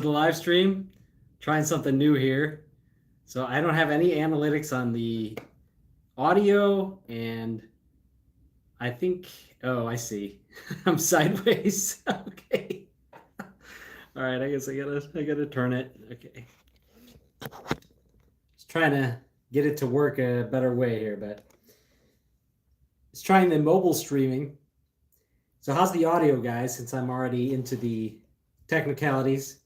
the live stream, trying something new here. So I don't have any analytics on the audio, and I think, oh, I see. I'm sideways. Okay. All right, I guess I gotta turn it. Okay. Just trying to get it to work a better way here, but it's trying the mobile streaming. So how's the audio, guys, since I'm already into the technicalities?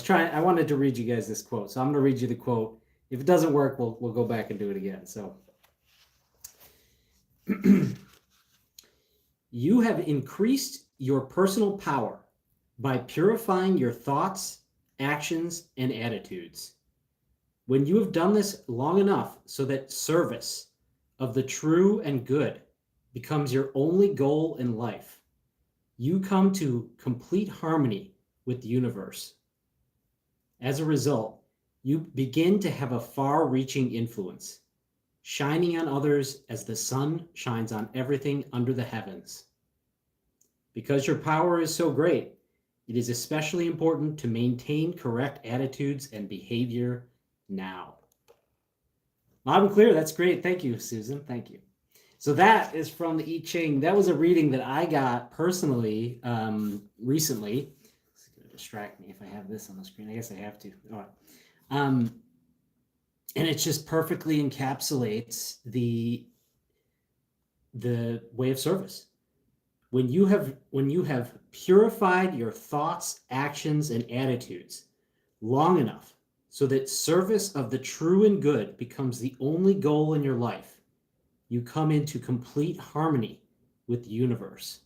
I wanted to read you guys this quote. So I'm going to read you the quote. If it doesn't work, we'll go back and do it again. So you have increased your personal power by purifying your thoughts, actions, and attitudes. When you have done this long enough so that service of the true and good becomes your only goal in life, you come to complete harmony with the universe. As a result, you begin to have a far-reaching influence, shining on others as the sun shines on everything under the heavens. Because your power is so great, it is especially important to maintain correct attitudes and behavior now. Loud and clear. That's great. Thank you, Susan. Thank you. So that is from the I Ching. That was a reading that I got personally recently. It's going to distract me if I have this on the screen. I guess I have to. All right. And it just perfectly encapsulates the way of service. When you have purified your thoughts, actions, and attitudes long enough so that service of the true and good becomes the only goal in your life, you come into complete harmony with the universe.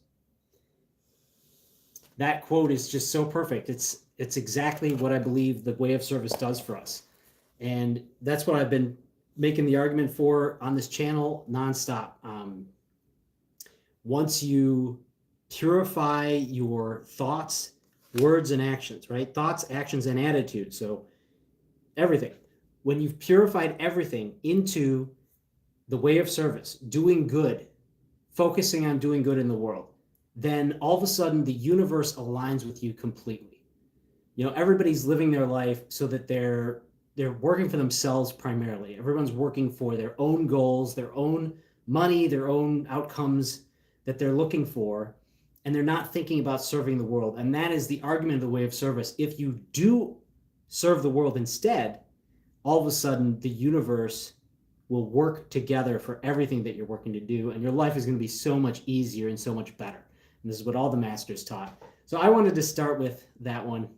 That quote is just so perfect. It's exactly what I believe the way of service does for us. And that's what I've been making the argument for on this channel nonstop. Once you purify your thoughts, words, and actions, right? Thoughts, actions, and attitudes. So everything. When you've purified everything into the way of service, doing good, focusing on doing good in the world, then all of a sudden the universe aligns with you completely. You know, everybody's living their life so that they're working for themselves primarily. Everyone's working for their own goals, their own money, their own outcomes that they're looking for, and they're not thinking about serving the world. And that is the argument of the way of service. If you do serve the world instead, all of a sudden the universe will work together for everything that you're working to do, and your life is going to be so much easier and so much better. And this is what all the masters taught. So I wanted to start with that one.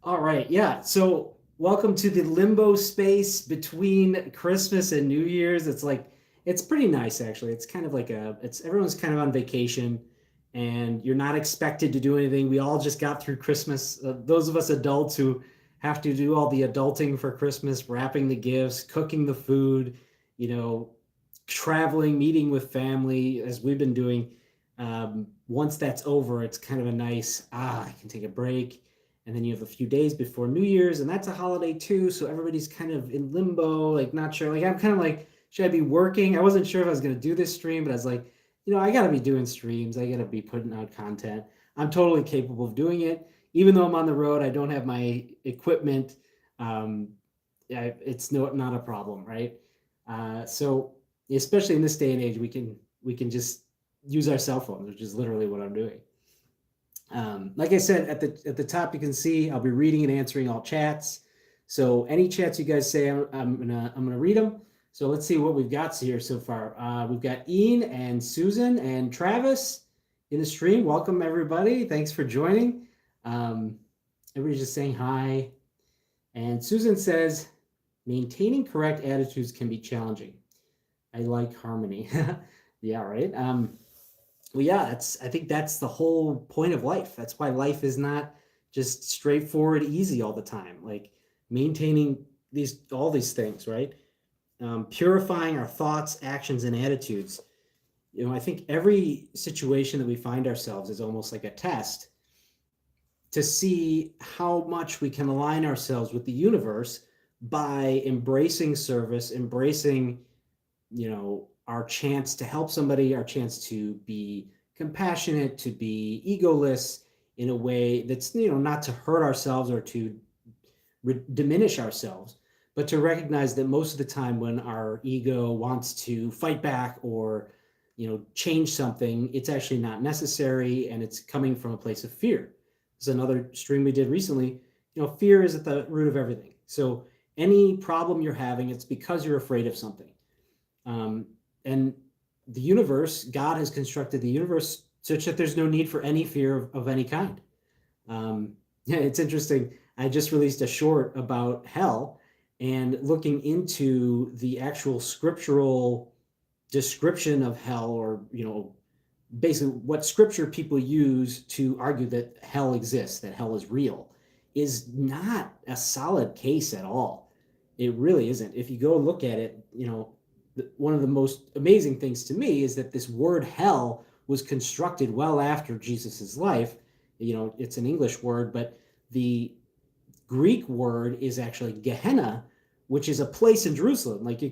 All right, yeah. So welcome to the limbo space between Christmas and New Year's. It's pretty nice, actually. It's kind of like everyone's kind of on vacation, and you're not expected to do anything. We all just got through Christmas. Those of us adults who have to do all the adulting for Christmas, wrapping the gifts, cooking the food, traveling, meeting with family, as we've been doing. Once that's over, it's kind of a nice, I can take a break. And then you have a few days before New Year's, and that's a holiday too. So everybody's kind of in limbo, like not sure. Like I'm kind of like, should I be working? I wasn't sure if I was going to do this stream, but I was like, I got to be doing streams. I got to be putting out content. I'm totally capable of doing it. Even though I'm on the road, I don't have my equipment. It's not a problem, right? So especially in this day and age, we can just use our cell phones, which is literally what I'm doing. Like I said, at the top, you can see I'll be reading and answering all chats. So any chats you guys say, I'm gonna read them. So let's see what we've got here so far. We've got Ian and Susan and Travis in the stream. Welcome everybody. Thanks for joining. Everybody's just saying hi. And Susan says, maintaining correct attitudes can be challenging. I like harmony. Yeah, right. Well, yeah, I think that's the whole point of life. That's why life is not just straightforward, easy all the time. Like maintaining all these things, right? Purifying our thoughts, actions, and attitudes. I think every situation that we find ourselves is almost like a test to see how much we can align ourselves with the universe by embracing service, embracing, our chance to help somebody, our chance to be compassionate, to be egoless, in a way that's, not to hurt ourselves or to diminish ourselves, but to recognize that most of the time when our ego wants to fight back or, change something, it's actually not necessary, and it's coming from a place of fear. This is another stream we did recently. Fear is at the root of everything. So any problem you're having, it's because you're afraid of something. And the universe, God has constructed the universe such that there's no need for any fear of any kind. It's interesting. I just released a short about hell, and looking into the actual scriptural description of hell, or, basically what scripture people use to argue that hell exists, that hell is real, is not a solid case at all. It really isn't. If you go look at it, one of the most amazing things to me is that this word hell was constructed well after Jesus's life. It's an English word, but the Greek word is actually Gehenna, which is a place in Jerusalem. Like you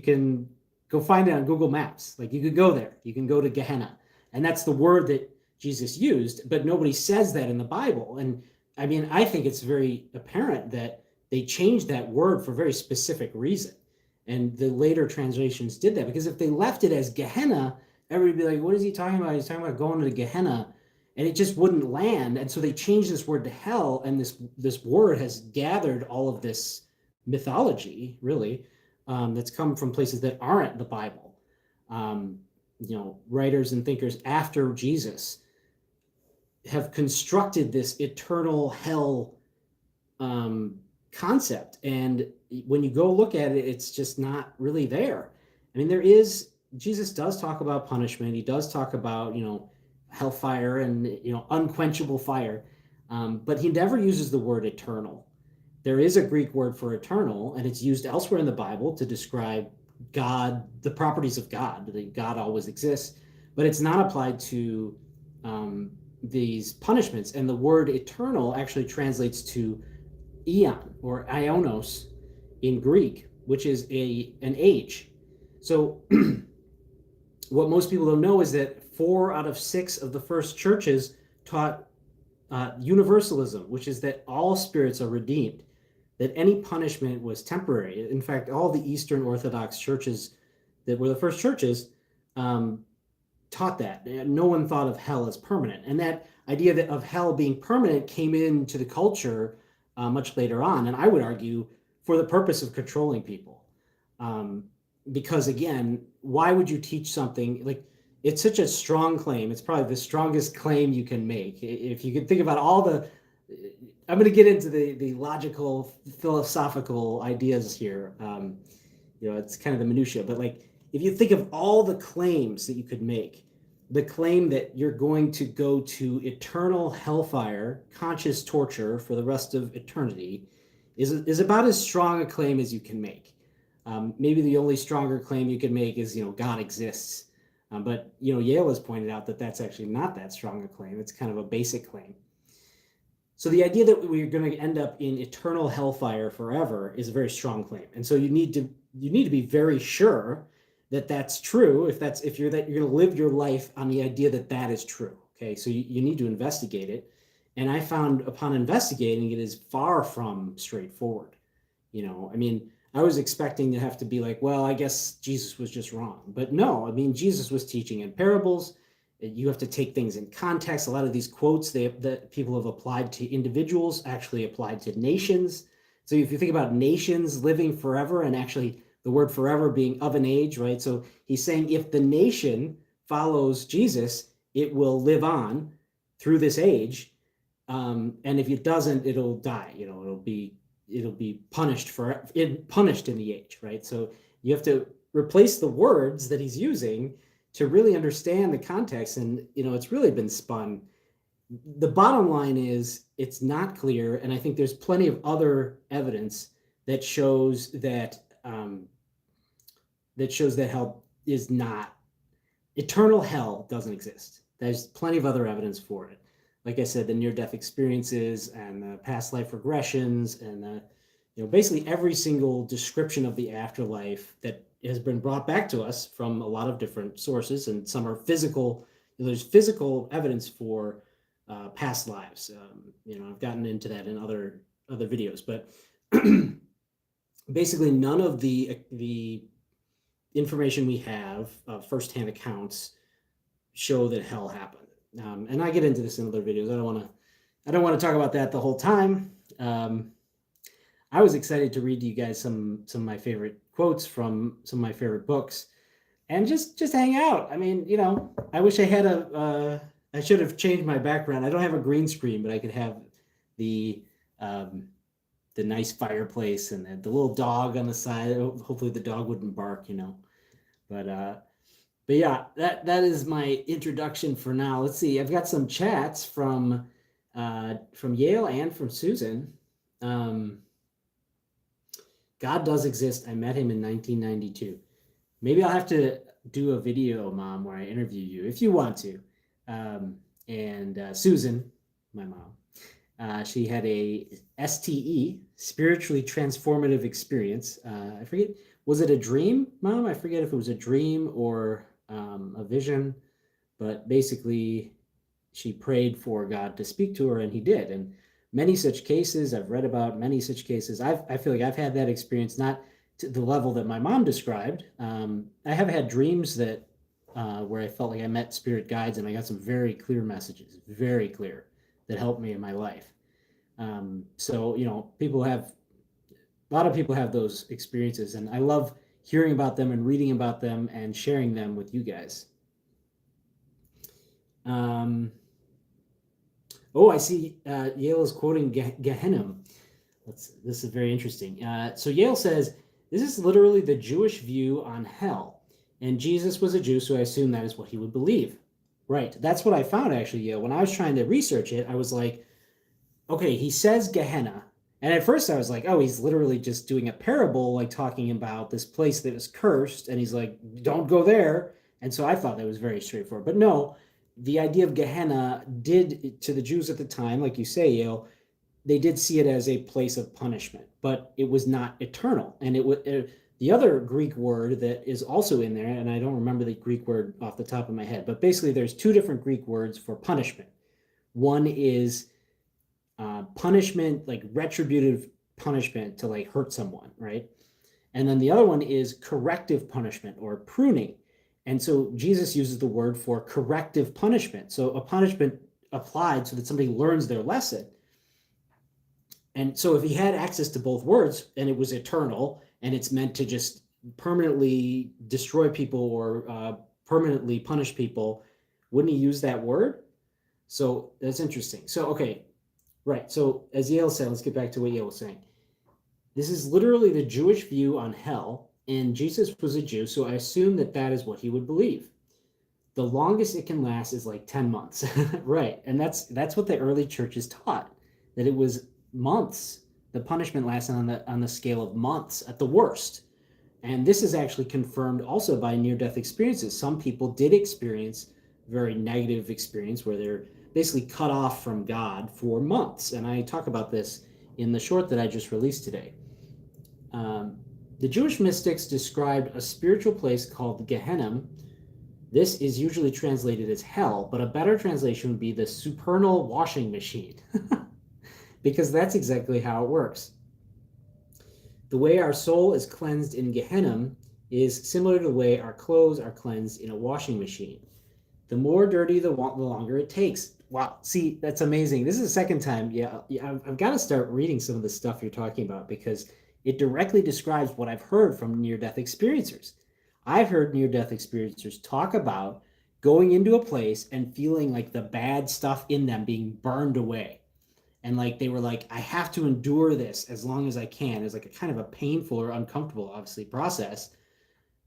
can go find it on Google Maps. Like you could go there. You can go to Gehenna, and that's the word that Jesus used. But nobody says that in the Bible. And I mean, I think it's very apparent that they changed that word for a very specific reason. And the later translations did that, because if they left it as Gehenna, everybody would be like, what is he talking about? He's talking about going to Gehenna. And it just wouldn't land. And so they changed this word to hell. And this word has gathered all of this mythology, really, that's come from places that aren't the Bible. Writers and thinkers after Jesus have constructed this eternal hell concept. And when you go look at it, it's just not really there. I mean, Jesus does talk about punishment. He does talk about, hellfire and, unquenchable fire. But he never uses the word eternal. There is a Greek word for eternal, and it's used elsewhere in the Bible to describe God, the properties of God, that God always exists, but it's not applied to these punishments. And the word eternal actually translates to eon or ionos in Greek, which is an age. So what most people don't know is that 4 out of 6 of the first churches taught universalism, which is that all spirits are redeemed, that any punishment was temporary. In fact, all the Eastern Orthodox churches that were the first churches taught that. No one thought of hell as permanent. And that idea of hell being permanent came into the culture much later on. And I would argue for the purpose of controlling people. Because again, why would you teach something like, it's such a strong claim. It's probably the strongest claim you can make. If you can think about all the, I'm going to get into the logical, philosophical ideas here. It's kind of the minutia, but like, if you think of all the claims that you could make, the claim that you're going to go to eternal hellfire, conscious torture for the rest of eternity is about as strong a claim as you can make. Maybe the only stronger claim you can make is, God exists. But Yale has pointed out that that's actually not that strong a claim. It's kind of a basic claim. So the idea that we're going to end up in eternal hellfire forever is a very strong claim. And so you need to be very sure that that's true. If you're going to live your life on the idea that that is true. Okay, so you need to investigate it. And I found upon investigating, it is far from straightforward. I was expecting to have to be like, well, I guess Jesus was just wrong. But no, Jesus was teaching in parables. You have to take things in context. A lot of these quotes that people have applied to individuals actually applied to nations. So if you think about nations living forever, and actually the word forever being of an age, right? So he's saying if the nation follows Jesus, it will live on through this age. And if it doesn't, it'll die. It'll be punished in the age, right? So you have to replace the words that he's using to really understand the context. And, it's really been spun. The bottom line is it's not clear. And I think there's plenty of other evidence that shows that hell is not, eternal hell doesn't exist. There's plenty of other evidence for it. Like I said, the near-death experiences and the past life regressions and basically every single description of the afterlife that has been brought back to us from a lot of different sources, and some are physical. There's physical evidence for past lives. I've gotten into that in other videos, but basically none of the information we have, firsthand accounts, show that hell happened. And I get into this in other videos. I don't want to talk about that the whole time. I was excited to read to you guys some of my favorite quotes from some of my favorite books, and just hang out. I mean, I wish I had I should have changed my background. I don't have a green screen, but I could have the nice fireplace and the little dog on the side. Hopefully the dog wouldn't bark, but yeah, that is my introduction for now. Let's see. I've got some chats from Yale and from Susan. God does exist. I met him in 1992. Maybe I'll have to do a video, Mom, where I interview you if you want to. And Susan, my mom, she had a STE, spiritually transformative experience. I forget, was it a dream, Mom? I forget if it was a dream or a vision, but basically she prayed for God to speak to her, and he did. And many such cases, I've read about many such cases. I feel like I've had that experience, not to the level that my mom described. I have had dreams that where I felt like I met spirit guides, and I got some very clear messages, very clear, that helped me in my life. So, a lot of people have those experiences, and I love hearing about them and reading about them and sharing them with you guys. I see Yale is quoting Gehenna. This is very interesting. So Yale says, this is literally the Jewish view on hell. And Jesus was a Jew, so I assume that is what he would believe. Right. That's what I found, actually, Yale. When I was trying to research it, I was like, okay, he says Gehenna. And at first I was like, oh, he's literally just doing a parable, like talking about this place that is cursed. And he's like, don't go there. And so I thought that was very straightforward. But no, the idea of Gehenna did, to the Jews at the time, like you say, Yale, they did see it as a place of punishment, but it was not eternal. And the other Greek word that is also in there, and I don't remember the Greek word off the top of my head, but basically there's two different Greek words for punishment. One is punishment, like retributive punishment to like hurt someone, right? And then the other one is corrective punishment or pruning. And so Jesus uses the word for corrective punishment. So a punishment applied so that somebody learns their lesson. And so if he had access to both words and it was eternal and it's meant to just permanently destroy people or permanently punish people, wouldn't he use that word? So that's interesting. So, okay, right. So as Yale said, let's get back to what Yale was saying. This is literally the Jewish view on hell, and Jesus was a Jew, so I assume that that is what he would believe. The longest it can last is like 10 months, right? And that's what the early churches taught, that it was months. The punishment lasted on the scale of months at the worst. And this is actually confirmed also by near-death experiences. Some people did experience very negative experience where they're basically cut off from God for months. And I talk about this in the short that I just released today. The Jewish mystics described a spiritual place called Gehenna. This is usually translated as hell, but a better translation would be the supernal washing machine, because that's exactly how it works. The way our soul is cleansed in Gehenna is similar to the way our clothes are cleansed in a washing machine. The more dirty, the longer it takes. Wow, see, that's amazing. This is the second time. Yeah, I've got to start reading some of the stuff you're talking about, because it directly describes what I've heard from near-death experiencers. I've heard near-death experiencers talk about going into a place and feeling like the bad stuff in them being burned away. And like they were like, I have to endure this as long as I can. It's like a kind of a painful or uncomfortable, obviously, process.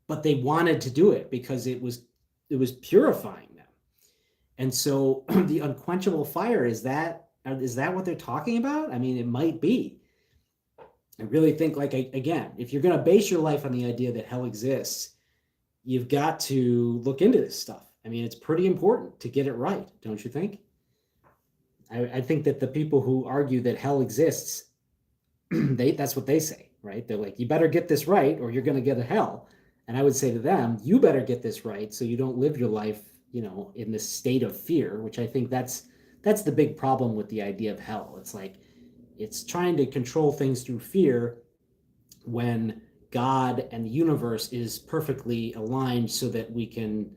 But they wanted to do it because it was purifying them. And so the unquenchable fire, is that what they're talking about? I mean, it might be. I really think, like, again, if you're going to base your life on the idea that hell exists, you've got to look into this stuff. I mean, it's pretty important to get it right, don't you think? I think that the people who argue that hell exists, that's what they say, right? They're like, you better get this right or you're going to get a hell. And I would say to them, you better get this right so you don't live your life, in this state of fear, which I think that's that's the big problem with the idea of hell. It's like it's trying to control things through fear when God and the universe is perfectly aligned so that we can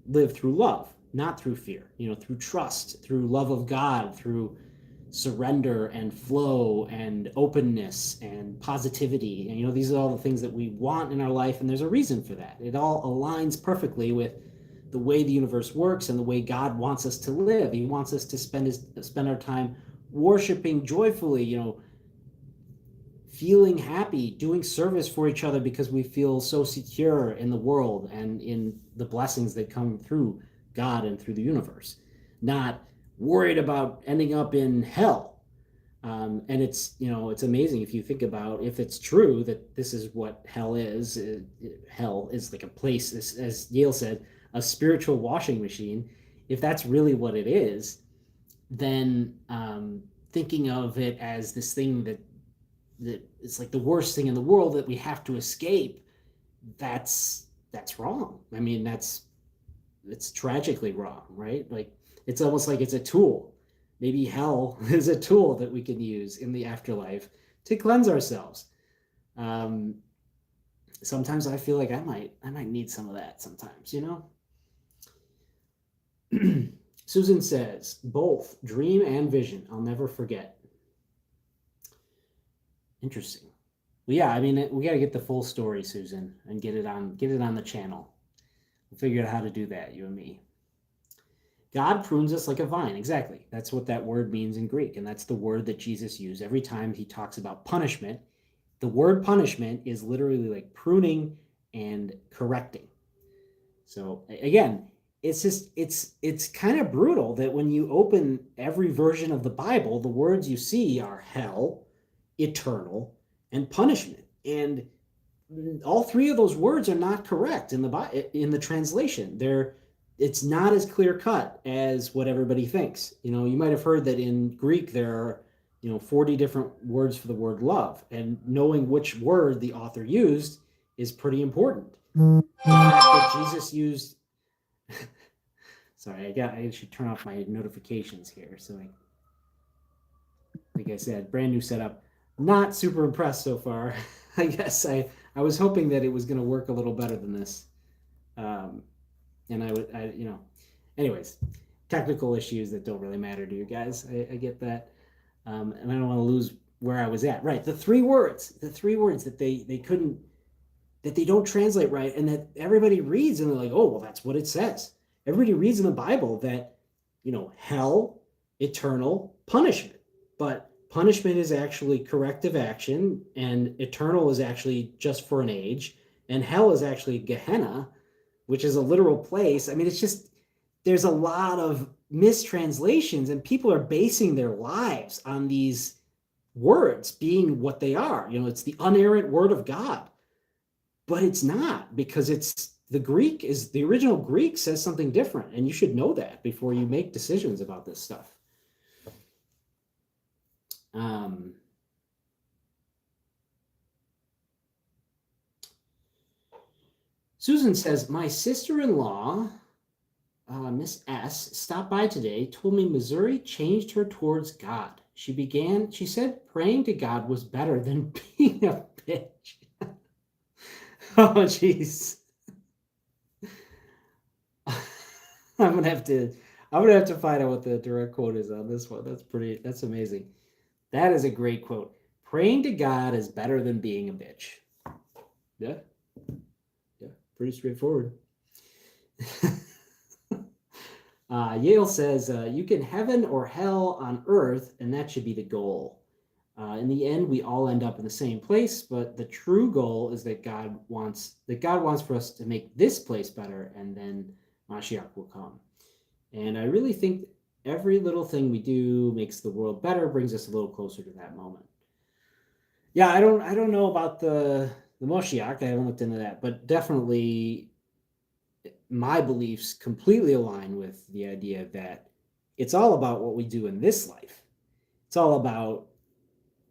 live through love, not through fear, through trust, through love of God, through surrender and flow and openness and positivity. And these are all the things that we want in our life, and there's a reason for that. It all aligns perfectly with the way the universe works and the way God wants us to live. He wants us to spend our time worshiping joyfully, feeling happy, doing service for each other because we feel so secure in the world and in the blessings that come through God and through the universe, not worried about ending up in hell. And it's amazing if you think about, if it's true that this is what hell is. Hell is like a place, as Yale said, a spiritual washing machine. If that's really what it is, then thinking of it as this thing that it's like the worst thing in the world that we have to escape, that's wrong. I mean, it's tragically wrong, right? Like, it's almost like it's a tool. Maybe hell is a tool that we can use in the afterlife to cleanse ourselves. Sometimes I feel like I might need some of that sometimes, Susan says, both dream and vision. I'll never forget. Interesting. Well, yeah, I mean, we got to get the full story, Susan, and get it on the channel. We'll figure out how to do that, you and me. God prunes us like a vine. Exactly. That's what that word means in Greek. And that's the word that Jesus used every time he talks about punishment. The word punishment is literally like pruning and correcting. So again, it's kind of brutal that when you open every version of the Bible, the words you see are hell, eternal, and punishment. And all three of those words are not correct in the translation. It's not as clear cut as what everybody thinks. You might have heard that in Greek there are 40 different words for the word love, and knowing which word the author used is pretty important. The fact that Jesus used sorry, I should turn off my notifications here. So like I said, brand new setup. Not super impressed so far. I guess I was hoping that it was going to work a little better than this. And anyways, technical issues that don't really matter to you guys. I get that. And I don't want to lose where I was at. Right. The three words that they couldn't, that they don't translate right, and that everybody reads and they're like, oh, well, that's what it says. Everybody reads in the Bible that, hell, eternal, punishment. But punishment is actually corrective action, and eternal is actually just for an age, and hell is actually Gehenna, which is a literal place. I mean, it's just, there's a lot of mistranslations, and people are basing their lives on these words being what they are. It's the unerrant word of God, but it's not, because the original Greek says something different, and you should know that before you make decisions about this stuff. Susan says, my sister-in-law, Miss S, stopped by today, told me Missouri changed her towards God. She said praying to God was better than being a bitch. Oh, jeez. I'm gonna have to find out what the direct quote is on this one. That's amazing. That is a great quote. Praying to God is better than being a bitch. Yeah. Pretty straightforward. Yale says, you can heaven or hell on earth, and that should be the goal. In the end, we all end up in the same place, but the true goal is that God wants for us to make this place better, and then Mashiach will come. And I really think every little thing we do makes the world better, brings us a little closer to that moment. Yeah, I don't know about the Moshiach. I haven't looked into that, but definitely my beliefs completely align with the idea that it's all about what we do in this life. It's all about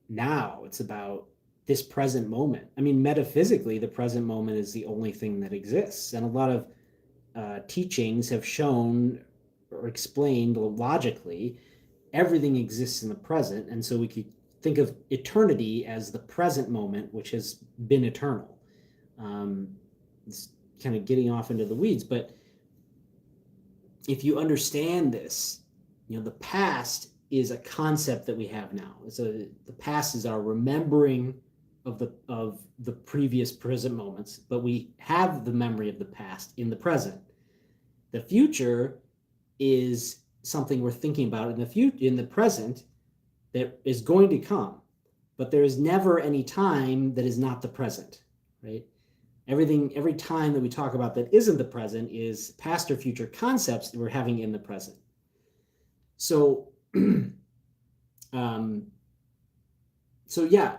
now. It's about this present moment. I mean, metaphysically, the present moment is the only thing that exists. And a lot of teachings have shown or explained logically, everything exists in the present, and so we could think of eternity as the present moment, which has been eternal. It's kind of getting off into the weeds, but if you understand this, the past is a concept that we have now. So the past is our remembering of the previous present moments, but we have the memory of the past in the present. The future is something we're thinking about in the present that is going to come, but there is never any time that is not the present, right? Every time that we talk about that isn't the present is past or future concepts that we're having in the present. So, so yeah,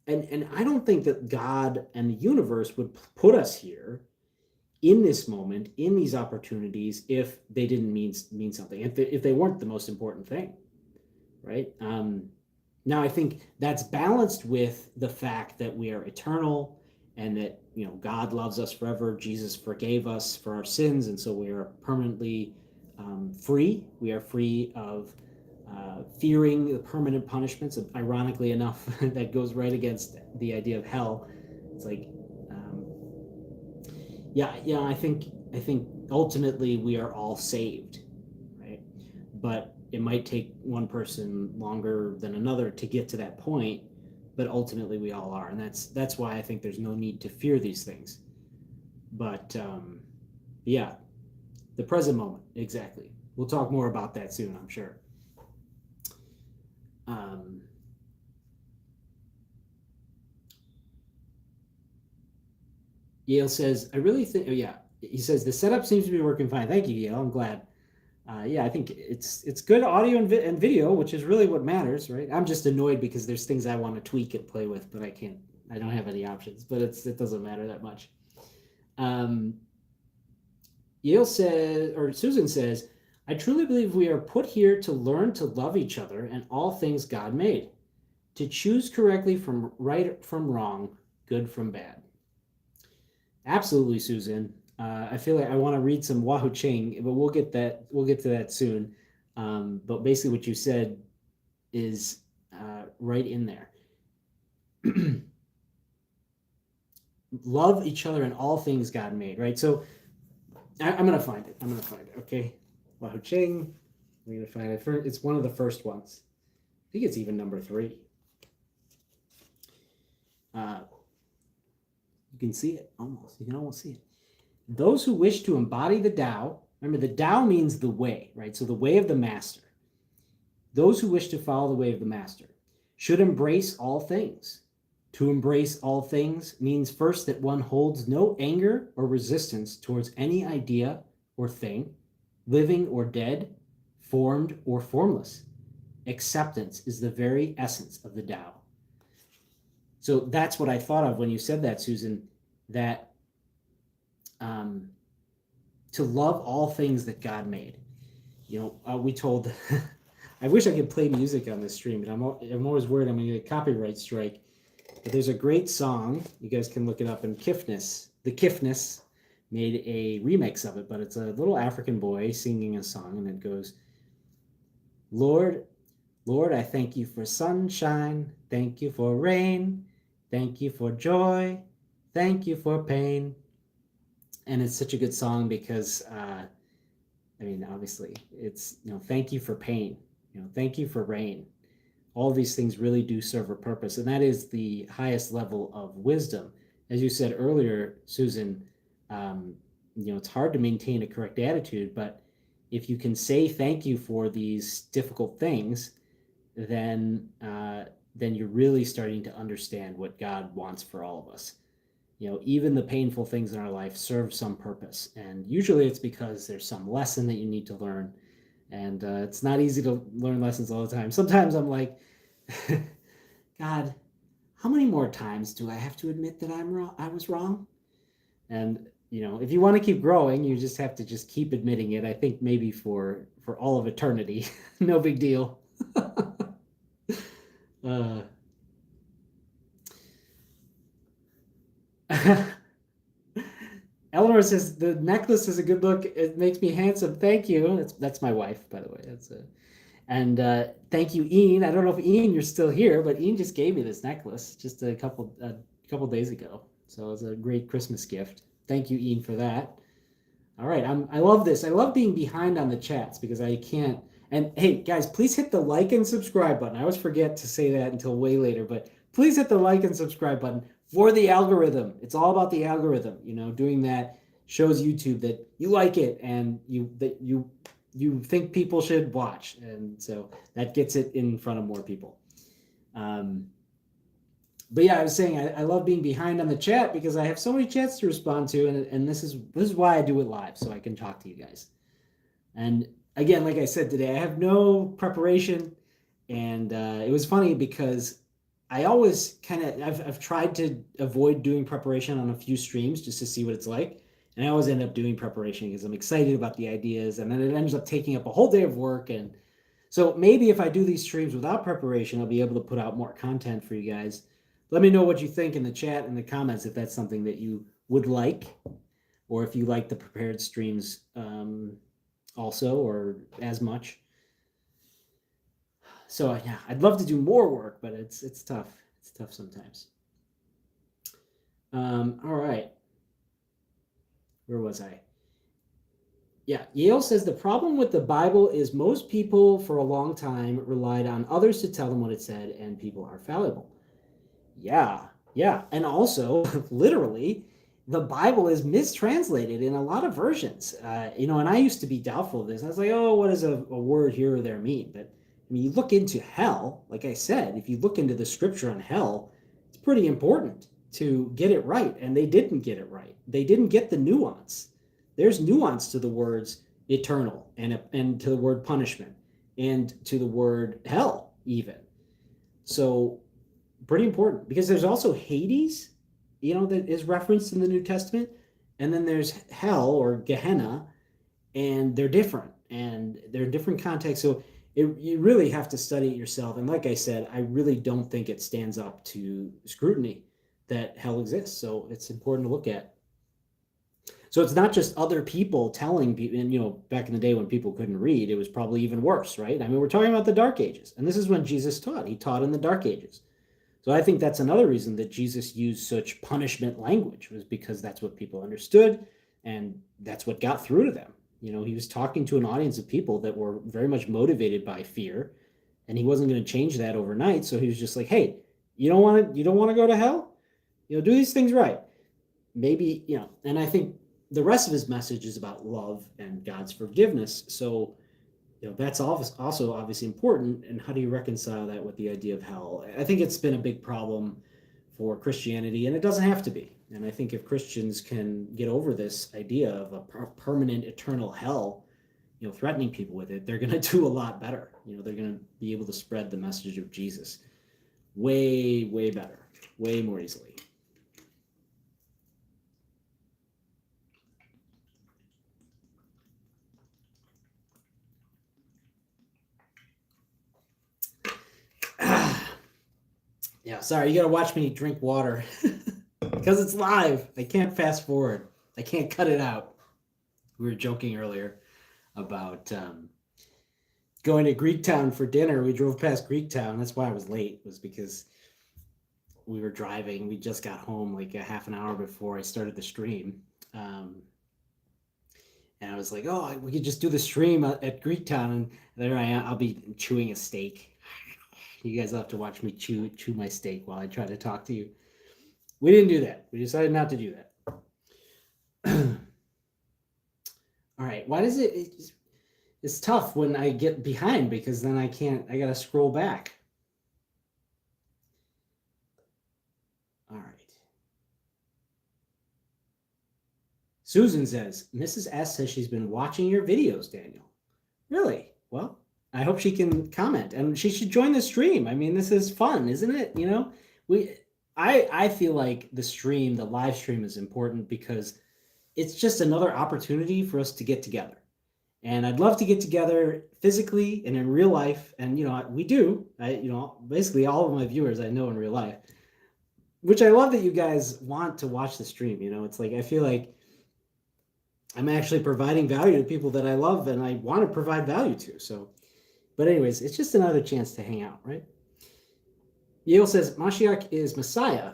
and I don't think that God and the universe would put us here in this moment, in these opportunities, if they didn't mean something, if they weren't the most important thing, right? Now, I think that's balanced with the fact that we are eternal and that, God loves us forever. Jesus forgave us for our sins, and so we are permanently free. We are free of fearing the permanent punishments. Ironically enough, that goes right against the idea of hell. It's like, I think ultimately we are all saved, right? But it might take one person longer than another to get to that point, but ultimately we all are, and that's why I think there's no need to fear these things. But yeah, the present moment, exactly. We'll talk more about that soon, I'm sure. Yale says, I really think, he says, the setup seems to be working fine. Thank you, Yale. I'm glad. I think it's good audio and video, which is really what matters, right? I'm just annoyed because there's things I want to tweak and play with, but I don't have any options, but it doesn't matter that much. Yale says, or Susan says, I truly believe we are put here to learn to love each other and all things God made, to choose correctly from right from wrong, good from bad. Absolutely, Susan. I feel like I want to read some Hua Hu Ching, but we'll get to that soon. But basically what you said is right in there. Love each other in all things God made, right? So I'm going to find it. Okay. Hua Hu Ching. I'm going to find it. It's one of the first ones. I think it's even number 3. You can see it almost. You can almost see it. Those who wish to embody the Tao, remember the Tao means the way, right? So the way of the master. Those who wish to follow the way of the master should embrace all things. To embrace all things means first that one holds no anger or resistance towards any idea or thing, living or dead, formed or formless. Acceptance is the very essence of the Tao. So that's what I thought of when you said that, Susan, that to love all things that God made. We told, I wish I could play music on this stream, but I'm always worried I'm going to get a copyright strike. But there's a great song, you guys can look it up, and the Kifness made a remix of it, but it's a little African boy singing a song, and it goes, Lord, I thank you for sunshine, thank you for rain, thank you for joy, thank you for pain. And it's such a good song because, obviously, it's, thank you for pain, thank you for rain. All these things really do serve a purpose, and that is the highest level of wisdom. As you said earlier, Susan, it's hard to maintain a correct attitude, but if you can say thank you for these difficult things, then you're really starting to understand what God wants for all of us. Even the painful things in our life serve some purpose, and usually it's because there's some lesson that you need to learn, and it's not easy to learn lessons all the time. Sometimes I'm like, God, how many more times do I have to admit that I'm wrong? I was wrong. And if you want to keep growing, you just have to just keep admitting it. I think maybe for all of eternity, no big deal. Eleanor says the necklace is a good look. It makes me handsome. Thank you. That's my wife, by the way. And thank you, Ian. I don't know if Ian you're still here, but Ian just gave me this necklace just a couple days ago. So it was a great Christmas gift. Thank you, Ian, for that. All right, I love this. I love being behind on the chats because I can't. And hey, guys, please hit the like and subscribe button. I always forget to say that until way later, but please hit the like and subscribe button for the algorithm. It's all about the algorithm. Doing that shows YouTube that you like it and you think people should watch, and so that gets it in front of more people. But yeah, I was saying I love being behind on the chat because I have so many chats to respond to, and this is why I do it live, so I can talk to you guys. And again, like I said today, I have no preparation, and it was funny because I always I've tried to avoid doing preparation on a few streams just to see what it's like, and I always end up doing preparation because I'm excited about the ideas, and then it ends up taking up a whole day of work. And so maybe if I do these streams without preparation, I'll be able to put out more content for you guys. Let me know what you think in the chat and the comments if that's something that you would like, or if you like the prepared streams also, or as much. So yeah, I'd love to do more work, but it's tough. It's tough sometimes. All right. Where was I? Yeah, Yale says the problem with the Bible is most people for a long time relied on others to tell them what it said, and people are fallible. Yeah. And also, literally, the Bible is mistranslated in a lot of versions. And I used to be doubtful of this. I was like, oh, what does a word here or there mean? But I mean, you look into hell, like I said, if you look into the scripture on hell, it's pretty important to get it right. And they didn't get it right. They didn't get the nuance. There's nuance to the words eternal and to the word punishment and to the word hell even. So pretty important, because there's also Hades, that is referenced in the New Testament, and then there's hell or Gehenna, and they're different, and they're in different contexts. So you really have to study it yourself. And like I said, I really don't think it stands up to scrutiny that hell exists. So it's important to look at. So it's not just other people telling people, and back in the day when people couldn't read, it was probably even worse, right? I mean, we're talking about the Dark Ages, and this is when Jesus taught. He taught in the Dark Ages. So I think that's another reason that Jesus used such punishment language, was because that's what people understood, and that's what got through to them. He was talking to an audience of people that were very much motivated by fear, and he wasn't going to change that overnight. So he was just like, hey, you don't want to go to hell? Do these things right. Maybe, and I think the rest of his message is about love and God's forgiveness. So that's also obviously important. And how do you reconcile that with the idea of hell? I think it's been a big problem for Christianity, and it doesn't have to be. And I think if Christians can get over this idea of a permanent eternal hell, threatening people with it, they're going to do a lot better. They're going to be able to spread the message of Jesus way, way better, way more easily. Yeah, sorry, you gotta watch me drink water because it's live. I can't fast forward. I can't cut it out. We were joking earlier about going to Greektown for dinner. We drove past Greektown. That's why I was late, was because we were driving. We just got home like a half an hour before I started the stream. And I was like, oh, we could just do the stream at Greektown. And there I am. I'll be chewing a steak. You guys will have to watch me chew my steak while I try to talk to you. We didn't do that. We decided not to do that. All right. Why does it's tough when I get behind, because then I got to scroll back. All right. Susan says, Mrs. S says she's been watching your videos, Daniel. Really? Well, I hope she can comment, and she should join the stream. I mean, this is fun, isn't it? I feel like the live stream is important because it's just another opportunity for us to get together. And I'd love to get together physically and in real life. And, we do, basically all of my viewers I know in real life, which I love that you guys want to watch the stream. It's like, I feel like I'm actually providing value to people that I love and I want to provide value to. So, but anyways, it's just another chance to hang out, right? Yale says Mashiach is Messiah.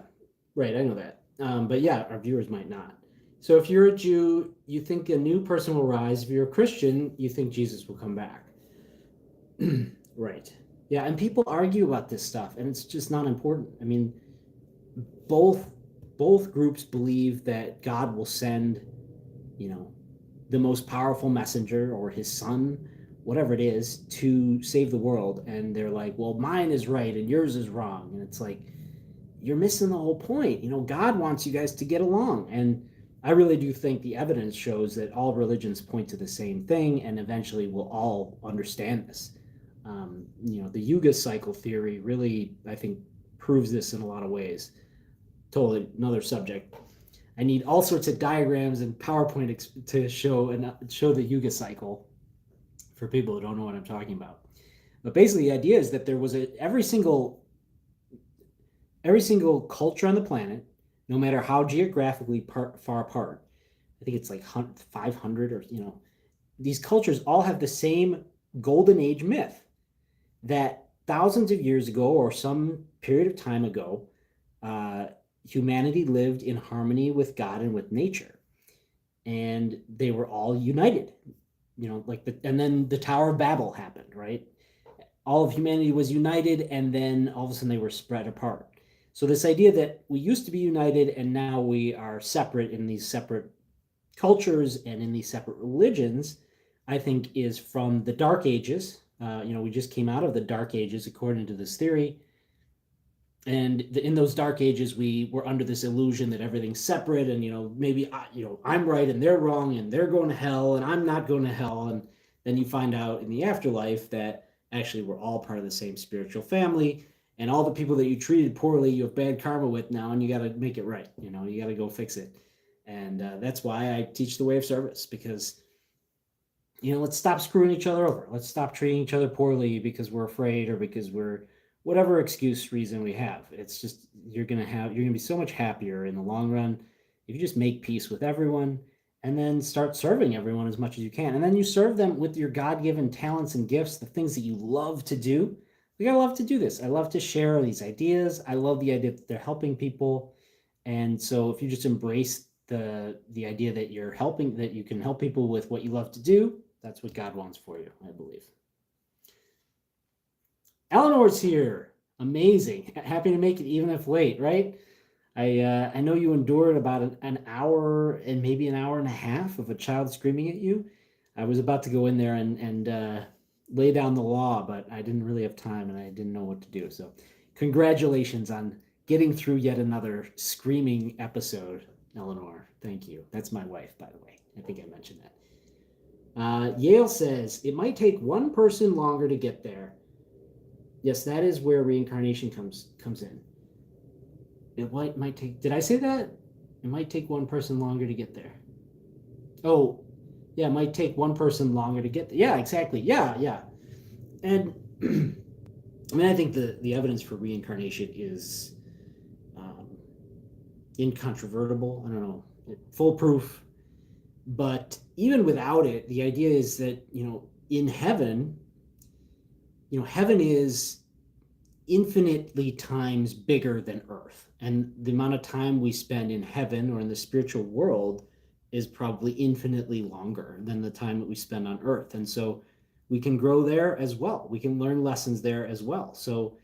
Right, I know that. But yeah, our viewers might not. So if you're a Jew, you think a new person will rise. If you're a Christian, you think Jesus will come back. Right. Yeah, and people argue about this stuff, and it's just not important. I mean, both groups believe that God will send, the most powerful messenger or his son, whatever it is, to save the world. And they're like, well, mine is right and yours is wrong. And it's like, you're missing the whole point. God wants you guys to get along. And I really do think the evidence shows that all religions point to the same thing, and eventually we'll all understand this. The Yuga cycle theory really, I think, proves this in a lot of ways. Totally another subject. I need all sorts of diagrams and PowerPoint to show the Yuga cycle for people who don't know what I'm talking about. But basically, the idea is that there was every single culture on the planet, no matter how geographically far apart, I think it's like 500 or, these cultures all have the same golden age myth that thousands of years ago or some period of time ago, humanity lived in harmony with God and with nature. And they were all united, and then the Tower of Babel happened, right? All of humanity was united, and then all of a sudden they were spread apart. So this idea that we used to be united and now we are separate in these separate cultures and in these separate religions, I think is from the Dark Ages. We just came out of the Dark Ages according to this theory. And in those Dark Ages, we were under this illusion that everything's separate, and maybe I'm right and they're wrong, and they're going to hell and I'm not going to hell. And then you find out in the afterlife that actually we're all part of the same spiritual family, and all the people that you treated poorly, you have bad karma with now, and you got to make it right. You got to go fix it. And that's why I teach the way of service, because let's stop screwing each other over. Let's stop treating each other poorly because we're afraid or because we're whatever reason we have. It's just you're gonna be so much happier in the long run if you just make peace with everyone and then start serving everyone as much as you can. And then you serve them with your God-given talents and gifts, the things that you love to do. I love to do this. I love to share these ideas. I love the idea that they're helping people. And so if you just embrace the idea that that you can help people with what you love to do, that's what God wants for you, I believe. Eleanor's here. Amazing. Happy to make it even if late, right? I know you endured about an hour and maybe an hour and a half of a child screaming at you. I was about to go in there and lay down the law, but I didn't really have time and I didn't know what to do. So congratulations on getting through yet another screaming episode, Eleanor. Thank you. That's my wife, by the way. I think I mentioned that. Yale says, it might take one person longer to get there. Yes, that is where reincarnation comes in. It might take, did I say that? It might take one person longer to get there. Oh, yeah, it might take one person longer to get there. Yeah, exactly. Yeah. And I think the evidence for reincarnation is incontrovertible. I don't know, foolproof. But even without it, the idea is that, in heaven, heaven is infinitely times bigger than earth. And the amount of time we spend in heaven or in the spiritual world is probably infinitely longer than the time that we spend on earth. And so we can grow there as well. We can learn lessons there as well. So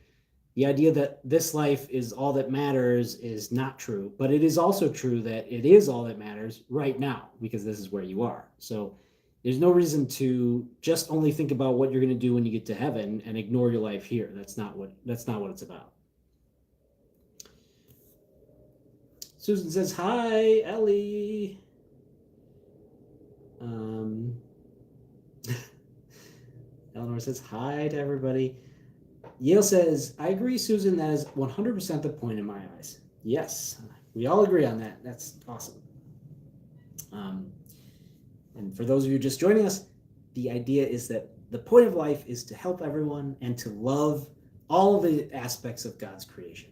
the idea that this life is all that matters is not true, but it is also true that it is all that matters right now, because this is where you are. So there's no reason to just only think about what you're going to do when you get to heaven and ignore your life here. That's not what it's about. Susan says, hi, Ellie. Eleanor says, hi to everybody. Yale says, I agree, Susan, that is 100% the point in my eyes. Yes, we all agree on that. That's awesome. And for those of you just joining us, the idea is that the point of life is to help everyone and to love all of the aspects of God's creation.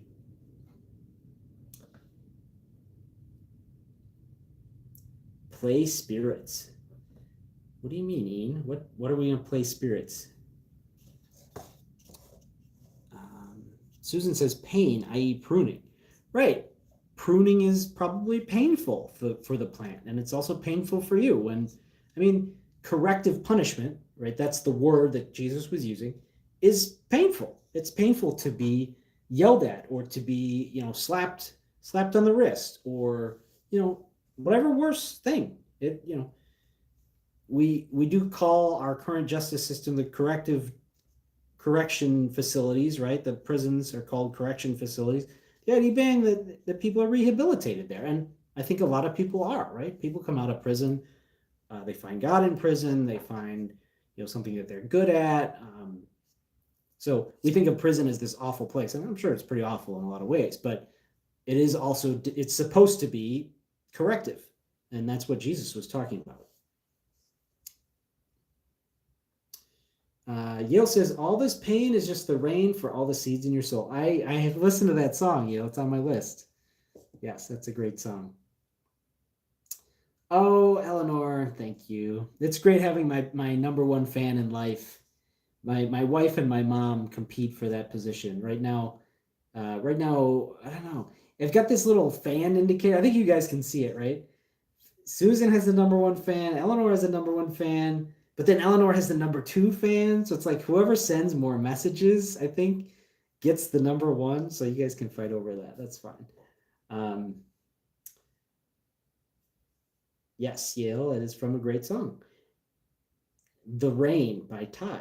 Play spirits. What do you mean, Ian? What are we going to play spirits? Susan says pain, i.e. pruning. Right. Pruning is probably painful for the plant, and it's also painful for you. Corrective punishment, right? That's the word that Jesus was using, is painful. It's painful to be yelled at, or to be, slapped on the wrist, or, whatever worse thing. We do call our current justice system the correction facilities, right? The prisons are called correction facilities. The idea being that people are rehabilitated there. And I think a lot of people are, right? People come out of prison, they find God in prison, they find, something that they're good at. So we think of prison as this awful place, and I'm sure it's pretty awful in a lot of ways, but it is also, it's supposed to be corrective. And that's what Jesus was talking about. Yale says, all this pain is just the rain for all the seeds in your soul. I have listened to that song, Yale. It's on my list. Yes, that's a great song. Oh, Eleanor, thank you. It's great having my number one fan in life. My wife and my mom compete for that position. Right now, I don't know. I've got this little fan indicator. I think you guys can see it, right? Susan has the number one fan. Eleanor has the number one fan. But then Eleanor has the number two fan. So it's like whoever sends more messages, I think, gets the number one. So you guys can fight over that. That's fine. Yes, Yale, it is from a great song. The Rain by Ty.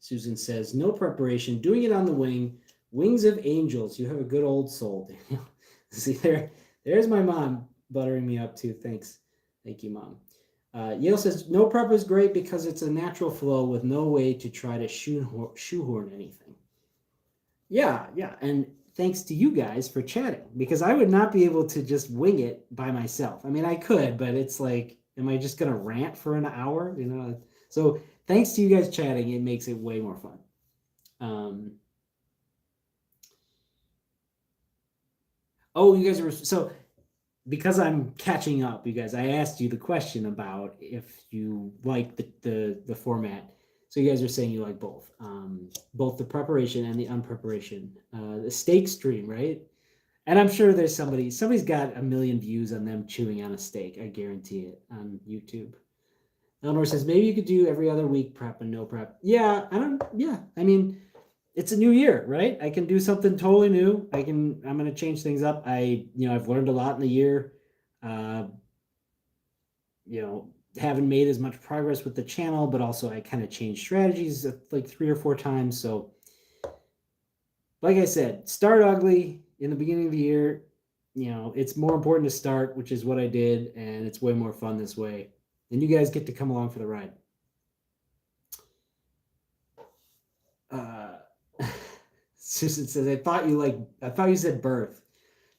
Susan says, no preparation, doing it on the wing. Wings of angels. You have a good old soul, Daniel. See, there's my mom buttering me up too. Thanks. Thank you, Mom. Yale says, no prep is great because it's a natural flow with no way to try to shoehorn anything. Yeah. And thanks to you guys for chatting, because I would not be able to just wing it by myself. I could, but it's like, am I just going to rant for an hour? So thanks to you guys chatting, it makes it way more fun. Oh, you guys are, so because I'm catching up, you guys, I asked you the question about if you like the format. So you guys are saying you like both the preparation and the unpreparation. The steak stream, right? And I'm sure there's somebody's got 1 million views on them chewing on a steak. I guarantee it, on YouTube. Eleanor says, maybe you could do every other week prep and no prep. Yeah, it's a new year, right? I can do something totally new. I'm going to change things up. I've learned a lot in the year. Haven't made as much progress with the channel, but also I kind of changed strategies like 3 or 4 times. So like I said, start ugly in the beginning of the year. It's more important to start, which is what I did. And it's way more fun this way. And you guys get to come along for the ride. Susan says, I thought you said birth.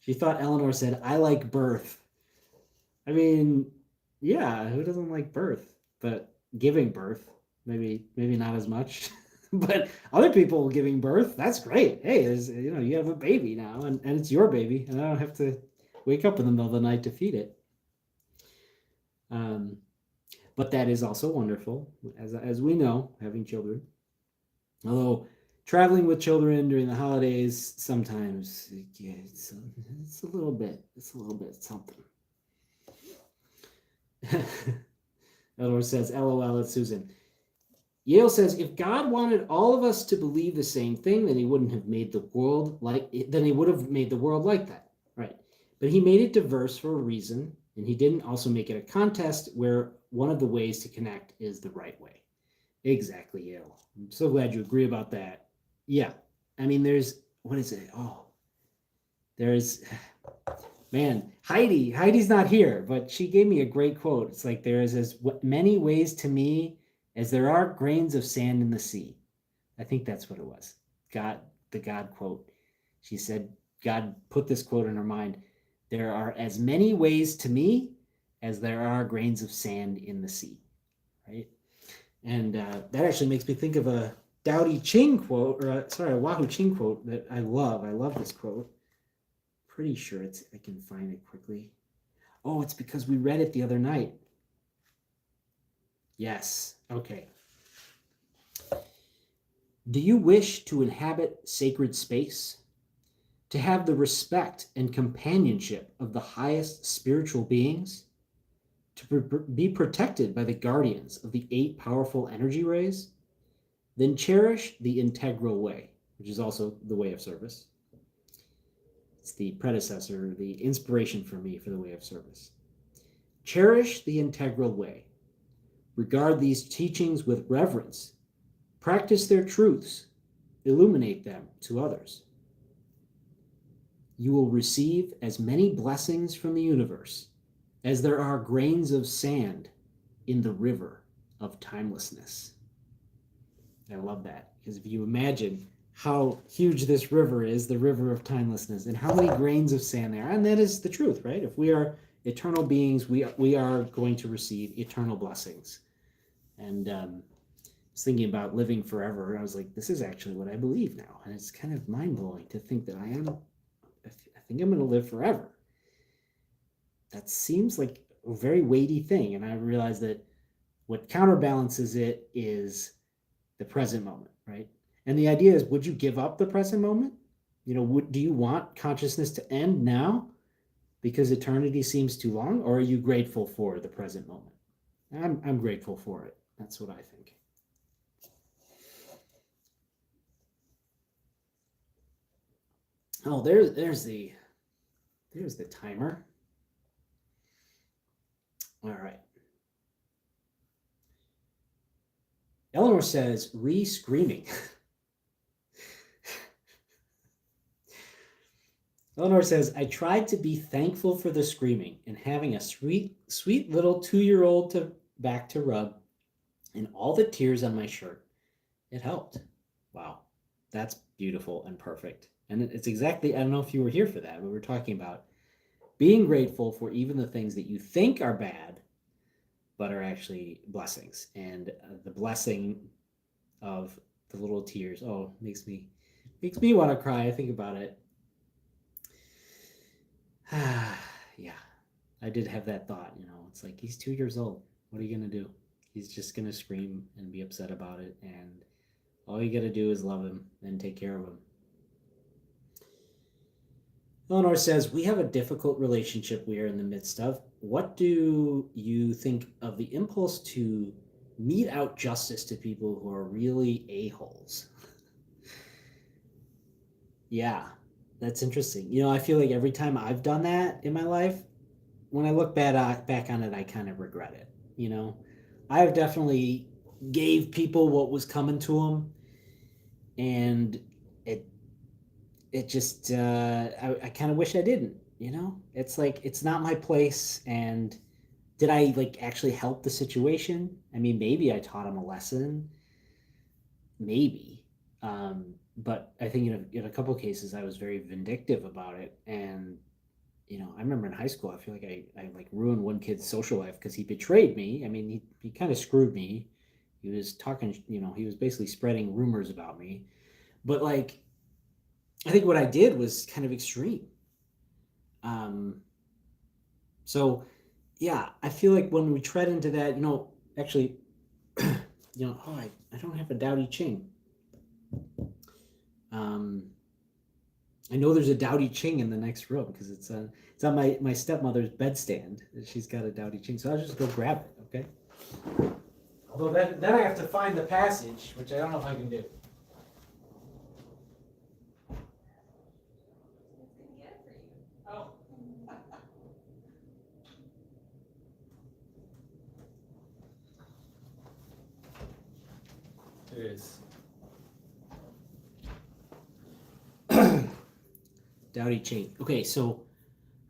She thought Eleanor said, I like birth. Yeah, who doesn't like birth? But giving birth, maybe not as much. But other people giving birth, that's great. Hey, you have a baby now, and it's your baby, and I don't have to wake up in the middle of the night to feed it. But that is also wonderful, as we know, having children. Although traveling with children during the holidays, sometimes it's a little bit something. Eleanor says, LOL, it's Susan. Yale says, if God wanted all of us to believe the same thing, then he wouldn't have made the world like that, right? But he made it diverse for a reason, and he didn't also make it a contest where one of the ways to connect is the right way. Exactly, Yale. I'm so glad you agree about that. Yeah. There's, what is it? Oh, man, Heidi's not here, but she gave me a great quote. It's like, there is as many ways to me as there are grains of sand in the sea. I think that's what it was. The God quote. She said, God put this quote in her mind. There are as many ways to me as there are grains of sand in the sea, right? And that actually makes me think of a Tao Te Ching quote, a Hua Hu Ching quote that I love. I love this quote. Pretty sure I can find it quickly. Oh, it's because we read it the other night. Yes. Okay. Do you wish to inhabit sacred space? To have the respect and companionship of the highest spiritual beings? To be protected by the guardians of the 8 powerful energy rays? Then cherish the integral way, which is also the way of service. It's the predecessor, the inspiration for me for the way of service. Cherish the integral way. Regard these teachings with reverence. Practice their truths. Illuminate them to others. You will receive as many blessings from the universe as there are grains of sand in the river of timelessness. I love that, because if you imagine how huge this river is, the river of timelessness, and how many grains of sand there are, and that is the truth, right? If we are eternal beings, we are going to receive eternal blessings. And I was thinking about living forever, and I was like, this is actually what I believe now. And it's kind of mind-blowing to think that I think I'm going to live forever. That seems like a very weighty thing. And I realized that what counterbalances it is the present moment, right? And the idea is, would you give up the present moment? Do you want consciousness to end now because eternity seems too long? Or are you grateful for the present moment? I'm grateful for it. That's what I think. Oh, there's the timer. All right. Eleanor says, re-screaming. Eleanor says, I tried to be thankful for the screaming and having a sweet, sweet little 2-year-old back to rub and all the tears on my shirt. It helped. Wow. That's beautiful and perfect. And it's exactly, I don't know if you were here for that, but we're talking about being grateful for even the things that you think are bad, but are actually blessings. And the blessing of the little tears, makes me want to cry. I think about it. Yeah, I did have that thought, it's like, he's 2 years old. What are you going to do? He's just going to scream and be upset about it. And all you got to do is love him and take care of him. Eleanor says, we have a difficult relationship we are in the midst of. What do you think of the impulse to mete out justice to people who are really a-holes? Yeah, that's interesting. I feel like every time I've done that in my life, when I look back on it, I kind of regret it. I've definitely gave people what was coming to them, and it just I kind of wish I didn't. It's like, it's not my place. And did I actually help the situation? I mean, maybe I taught him a lesson, maybe, but I think in a couple of cases I was very vindictive about it. And I remember in high school, I feel like I ruined one kid's social life because he betrayed me. I mean, he kind of screwed me. He was talking, he was basically spreading rumors about me. But I think what I did was kind of extreme. So yeah, I feel like when we tread into that, actually, I don't have a Tao Te Ching. I know there's a Tao Te Ching in the next room because it's on my stepmother's bedstand. She's got a Tao Te Ching, so I'll just go grab it, okay? Although then I have to find the passage, which I don't know if I can do. Oh. There it is. Tao Te Ching. Okay, so, all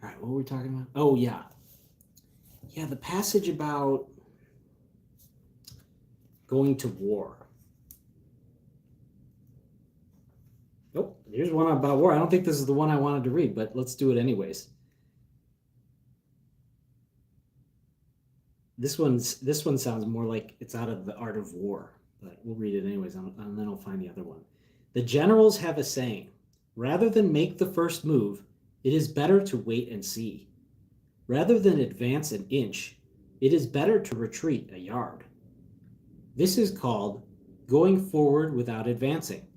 right, what were we talking about? Oh, yeah. Yeah, the passage about going to war. Nope, here's one about war. I don't think this is the one I wanted to read, but let's do it anyways. This one sounds more like it's out of The Art of War, but we'll read it anyways, and then I'll find the other one. The generals have a saying, rather than make the first move, it is better to wait and see. Rather than advance an inch, it is better to retreat a yard. This is called going forward without advancing,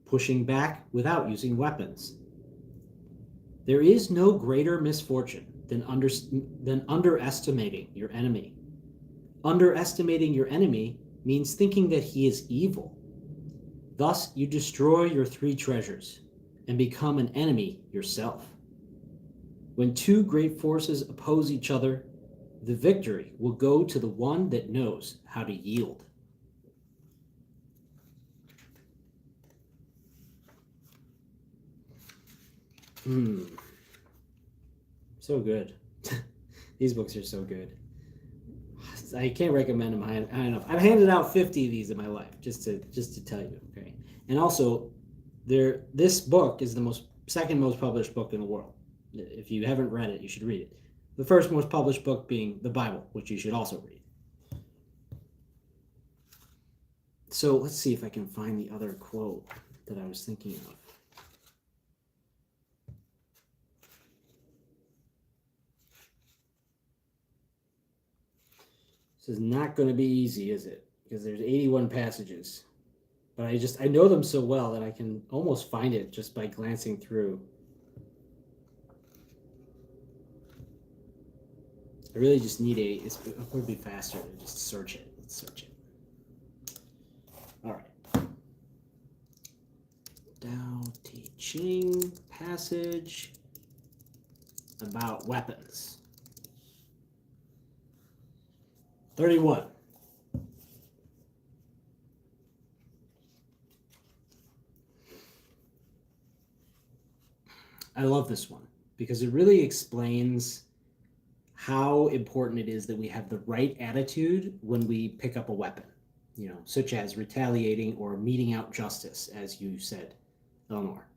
pushing back without using weapons. There is no greater misfortune than underestimating your enemy. Underestimating your enemy means thinking that he is evil. Thus, you destroy your three treasures and become an enemy yourself. When two great forces oppose each other, the victory will go to the one that knows how to yield. So good. These books are so good. I can't recommend them high enough. I've handed out 50 of these in my life, just to tell you, okay? And also, this book is the second most published book in the world. If you haven't read it, you should read it. The first most published book being the Bible, which you should also read. So let's see if I can find the other quote that I was thinking of. This is not going to be easy, is it? Because there's 81 passages. But I know them so well that I can almost find it just by glancing through. I really just need it would be faster to just search it. Let's search it. All right. Tao Te Ching passage about weapons. 31. I love this one because it really explains how important it is that we have the right attitude when we pick up a weapon, such as retaliating or meting out justice, as you said, Eleanor.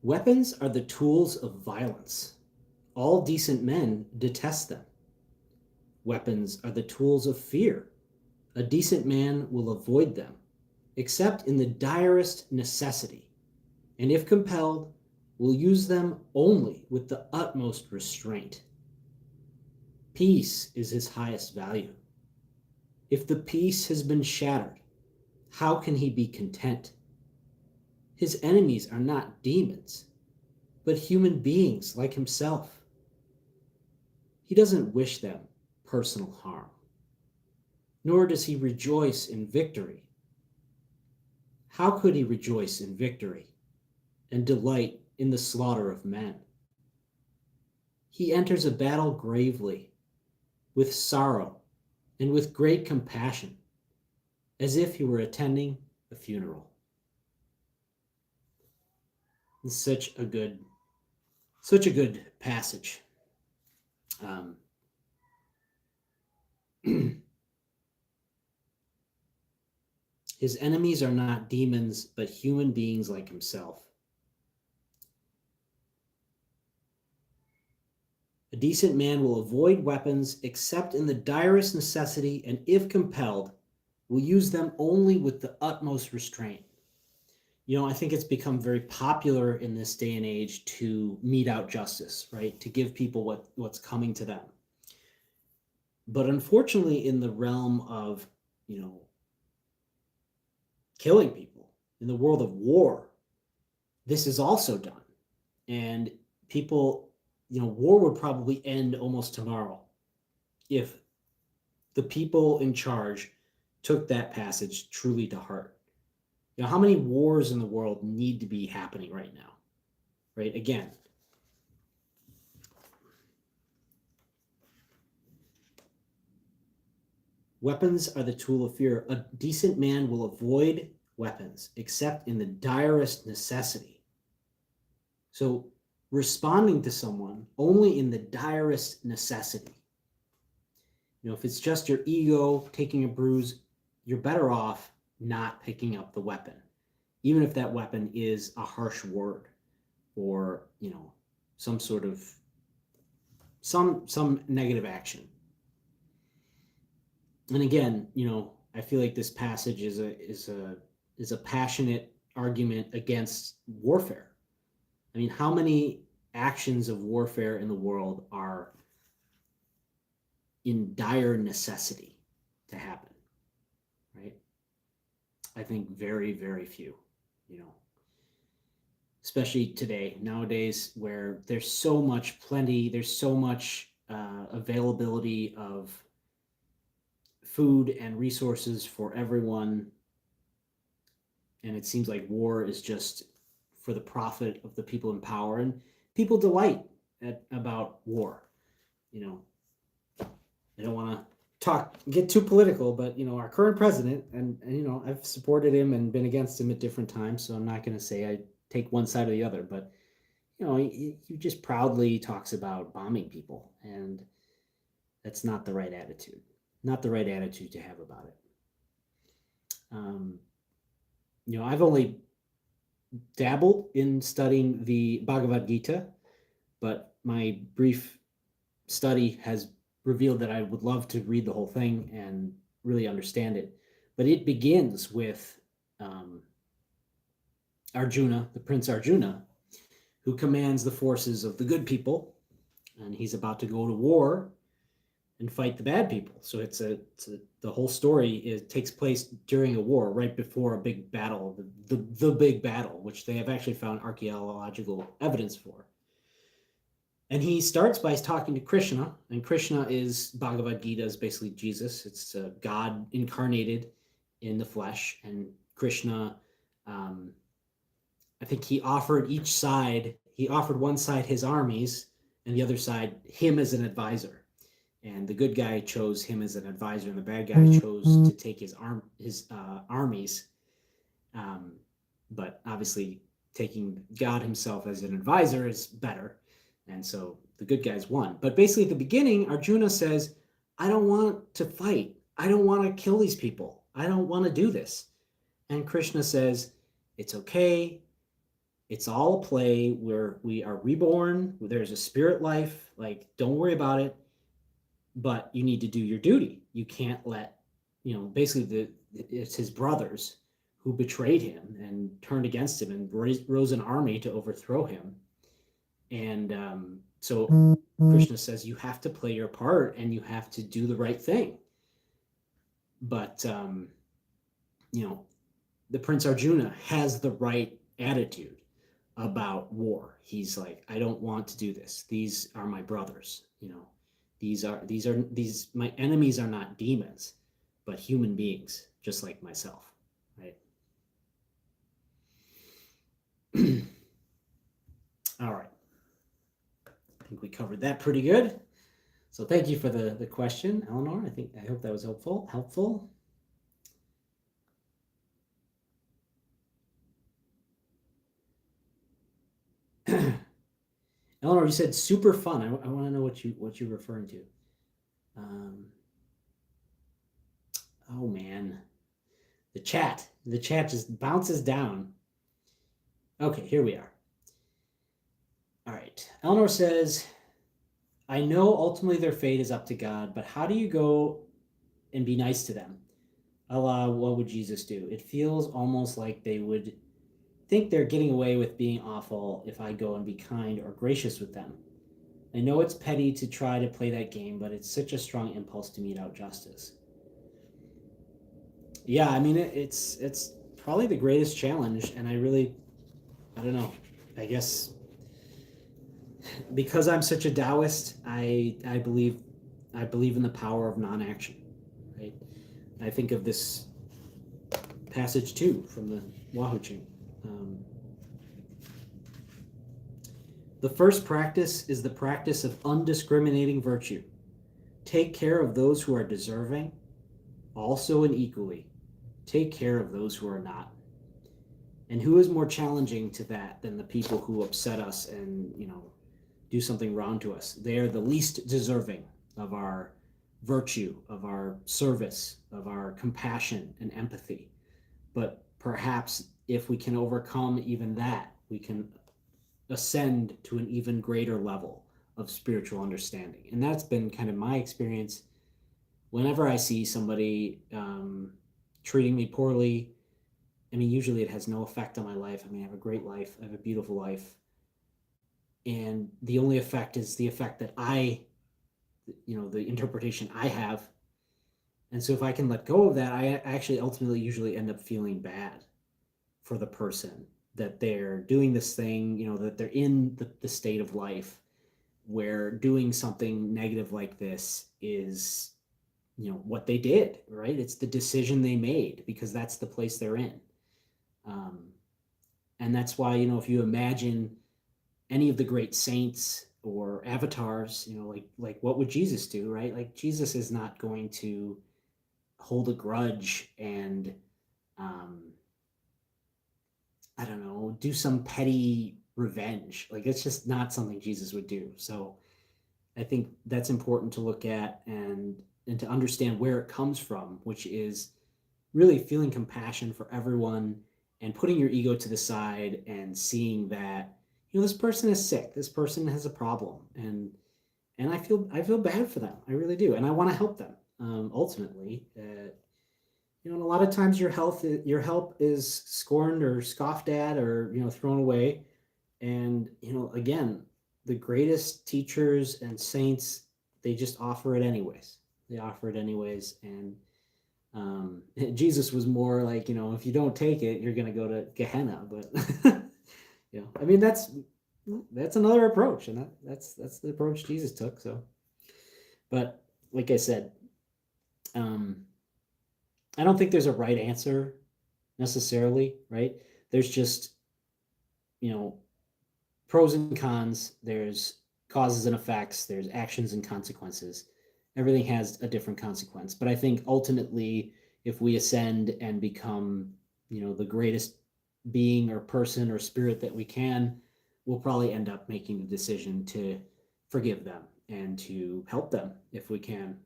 Weapons are the tools of violence. All decent men detest them. Weapons are the tools of fear. A decent man will avoid them, except in the direst necessity, and if compelled, will use them only with the utmost restraint. Peace is his highest value. If the peace has been shattered, how can he be content? His enemies are not demons, but human beings like himself. He doesn't wish them personal harm, nor does he rejoice in victory. How could he rejoice in victory and delight in the slaughter of men? He enters a battle gravely, with sorrow and with great compassion, as if he were attending a funeral. It's such a good passage. His enemies are not demons, but human beings like himself. A decent man will avoid weapons except in the direst necessity, and if compelled, will use them only with the utmost restraint. I think it's become very popular in this day and age to mete out justice, right? To give people what's coming to them. But unfortunately, in the realm of, killing people, in the world of war, this is also done. And people, war would probably end almost tomorrow if the people in charge took that passage truly to heart. How many wars in the world need to be happening right now? Right? Again, weapons are the tool of fear. A decent man will avoid weapons except in the direst necessity. So responding to someone only in the direst necessity. If it's just your ego taking a bruise, you're better off not picking up the weapon, even if that weapon is a harsh word or, some sort of some negative action. And again, I feel like this passage is a passionate argument against warfare. I mean, how many actions of warfare in the world are in dire necessity to happen, right? I think very, very few, you know, especially today, nowadays, where there's so much plenty, there's so much availability of food and resources for everyone. And it seems like war is just for the profit of the people in power, and people delight about war. You know, I don't want to get too political, but you know, our current president, and you know, I've supported him and been against him at different times, so I'm not going to say I take one side or the other, but you know, he just proudly talks about bombing people, and that's not the right attitude. Not the right attitude to have about it. You know, I've only dabbled in studying the Bhagavad Gita, but my brief study has revealed that I would love to read the whole thing and really understand it. But it begins with Arjuna, the Prince Arjuna, who commands the forces of the good people, and he's about to go to war and fight the bad people. So the whole story takes place during a war, right before a big battle, the big battle, which they have actually found archaeological evidence for. And he starts by talking to Krishna, and Krishna is Bhagavad Gita, is basically Jesus. It's God incarnated in the flesh, and Krishna, I think he offered one side his armies, and the other side him as an advisor. And the good guy chose him as an advisor, and the bad guy chose to take his armies. But obviously, taking God himself as an advisor is better. And so the good guys won. But basically, at the beginning, Arjuna says, I don't want to fight. I don't want to kill these people. I don't want to do this. And Krishna says, it's okay. It's all a play. We are reborn. There's a spirit life. Like, don't worry about it. But you need to do your duty. You can't let, you know, basically it's his brothers who betrayed him and turned against him and rose an army to overthrow him. And so Krishna says, you have to play your part and you have to do the right thing. But, you know, the Prince Arjuna has the right attitude about war. He's like, I don't want to do this. These are my brothers, you know. My enemies are not demons, but human beings, just like myself, right? All right. I think we covered that pretty good. So thank you for the question, Eleanor. I hope that was helpful. Eleanor, you said super fun. I want to know what you're referring to. Oh man, the chat just bounces down. Okay, here we are. All right, Eleanor says, I know ultimately their fate is up to God, but how do you go and be nice to them? Allah, what would Jesus do? It feels almost like they would think they're getting away with being awful if I go and be kind or gracious with them. I know it's petty to try to play that game, but it's such a strong impulse to mete out justice. Yeah, I mean, it's probably the greatest challenge, and I don't know. I guess because I'm such a Taoist, I believe in the power of non-action, right? I think of this passage too from the Hua Hu Ching. The first practice is the practice of undiscriminating virtue. Take care of those who are deserving, also and equally. Take care of those who are not. And who is more challenging to that than the people who upset us and, you know, do something wrong to us? They are the least deserving of our virtue, of our service, of our compassion and empathy. But perhaps if we can overcome even that, we can ascend to an even greater level of spiritual understanding. And that's been kind of my experience whenever I see somebody treating me poorly. I mean, usually it has no effect on my life. I mean, I have a great life. I have a beautiful life. and the only effect is the effect that I, the interpretation I have. And so if I can let go of that, I actually ultimately usually end up feeling bad for the person that they're doing this thing, that they're in the state of life where doing something negative like this is, what they did, right? It's the decision they made because that's the place they're in. Um, and that's why, if you imagine any of the great saints or avatars, like what would Jesus do, right? Like Jesus is not going to hold a grudge and um, I don't know, do some petty revenge. Like it's just not something Jesus would do. So I think that's important to look at and to understand where it comes from, which is really feeling compassion for everyone and putting your ego to the side and seeing that this person is sick, this person has a problem, and I feel bad for them, I really do, and I want to help them. Ultimately, and a lot of times your help is scorned or scoffed at or thrown away, and again, the greatest teachers and saints, they just offer it anyways. They offer it anyways, and Jesus was more like, if you don't take it, you're going to go to Gehenna. But I mean, that's another approach, and that's the approach Jesus took. So, but like I said, um, I don't think there's a right answer necessarily, right? There's just you know pros and cons. There's causes and effects. There's actions and consequences. Everything has a different consequence. But I think ultimately, if we ascend and become, the greatest being or person or spirit that we can, we'll probably end up making the decision to forgive them and to help them if we can.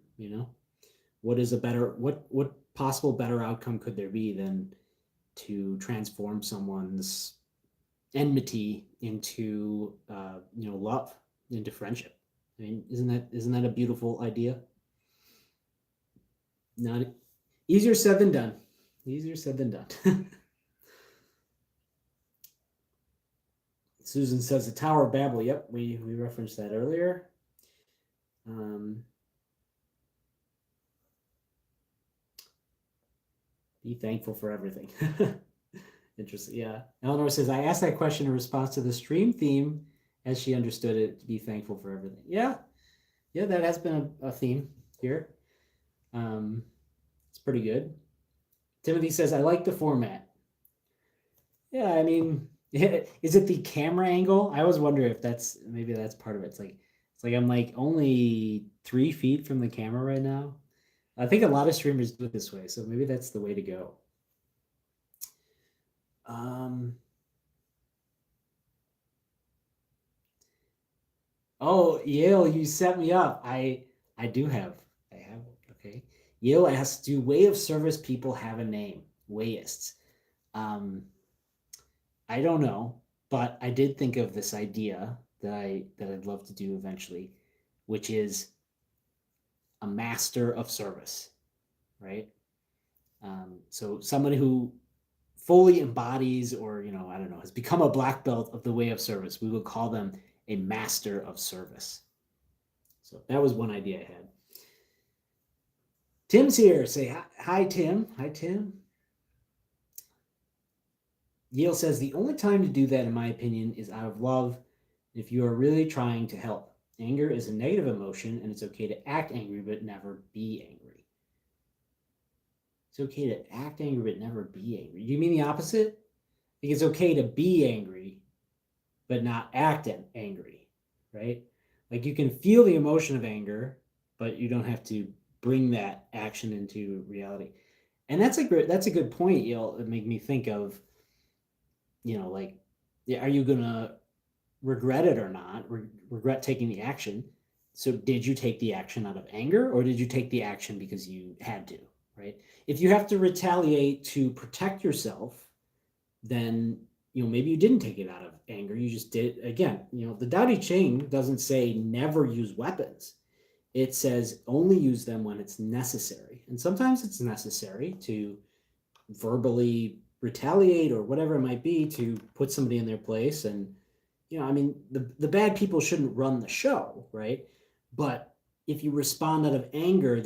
What is a better what possible better outcome could there be than to transform someone's enmity into love, into friendship? I mean, isn't that a beautiful idea? Not easier said than done. Easier said than done. Susan says the Tower of Babel. Yep, we referenced that earlier. Be thankful for everything. Interesting. Yeah. Eleanor says, I asked that question in response to the stream theme as she understood it, to be thankful for everything. Yeah. Yeah, that has been a theme here. It's pretty good. Timothy says, I like the format. Yeah, I mean, is it the camera angle? I always wonder if maybe that's part of it. It's like I'm like only 3 feet from the camera right now. I think a lot of streamers do it this way, so maybe that's the way to go. Oh, Yale, you set me up. I do have. I have. Okay. Yale asks, do way of service people have a name? Wayists. Um, I don't know, but I did think of this idea that I'd love to do eventually, which is a master of service, right? So somebody who fully embodies or I don't know, has become a black belt of the way of service, we would call them a master of service. So that was one idea I had. Tim's here. Say hi, Tim. Hi, Tim. Yale says the only time to do that, in my opinion, is out of love. If you are really trying to help. Anger is a negative emotion, and it's okay to act angry but never be angry. It's okay to act angry but never be angry. Do you mean the opposite? I think it's okay to be angry but not act angry, right? Like you can feel the emotion of anger, but you don't have to bring that action into reality. And that's a good point. It make me think of, like, are you gonna regret it or not? Regret taking the action. So did you take the action out of anger, or did you take the action because you had to? Right? If you have to retaliate to protect yourself, then maybe you didn't take it out of anger. You just did it again. The Tao Te Ching doesn't say never use weapons. It says only use them when it's necessary. And sometimes it's necessary to verbally retaliate or whatever it might be to put somebody in their place and I mean, the bad people shouldn't run the show, right? But if you respond out of anger,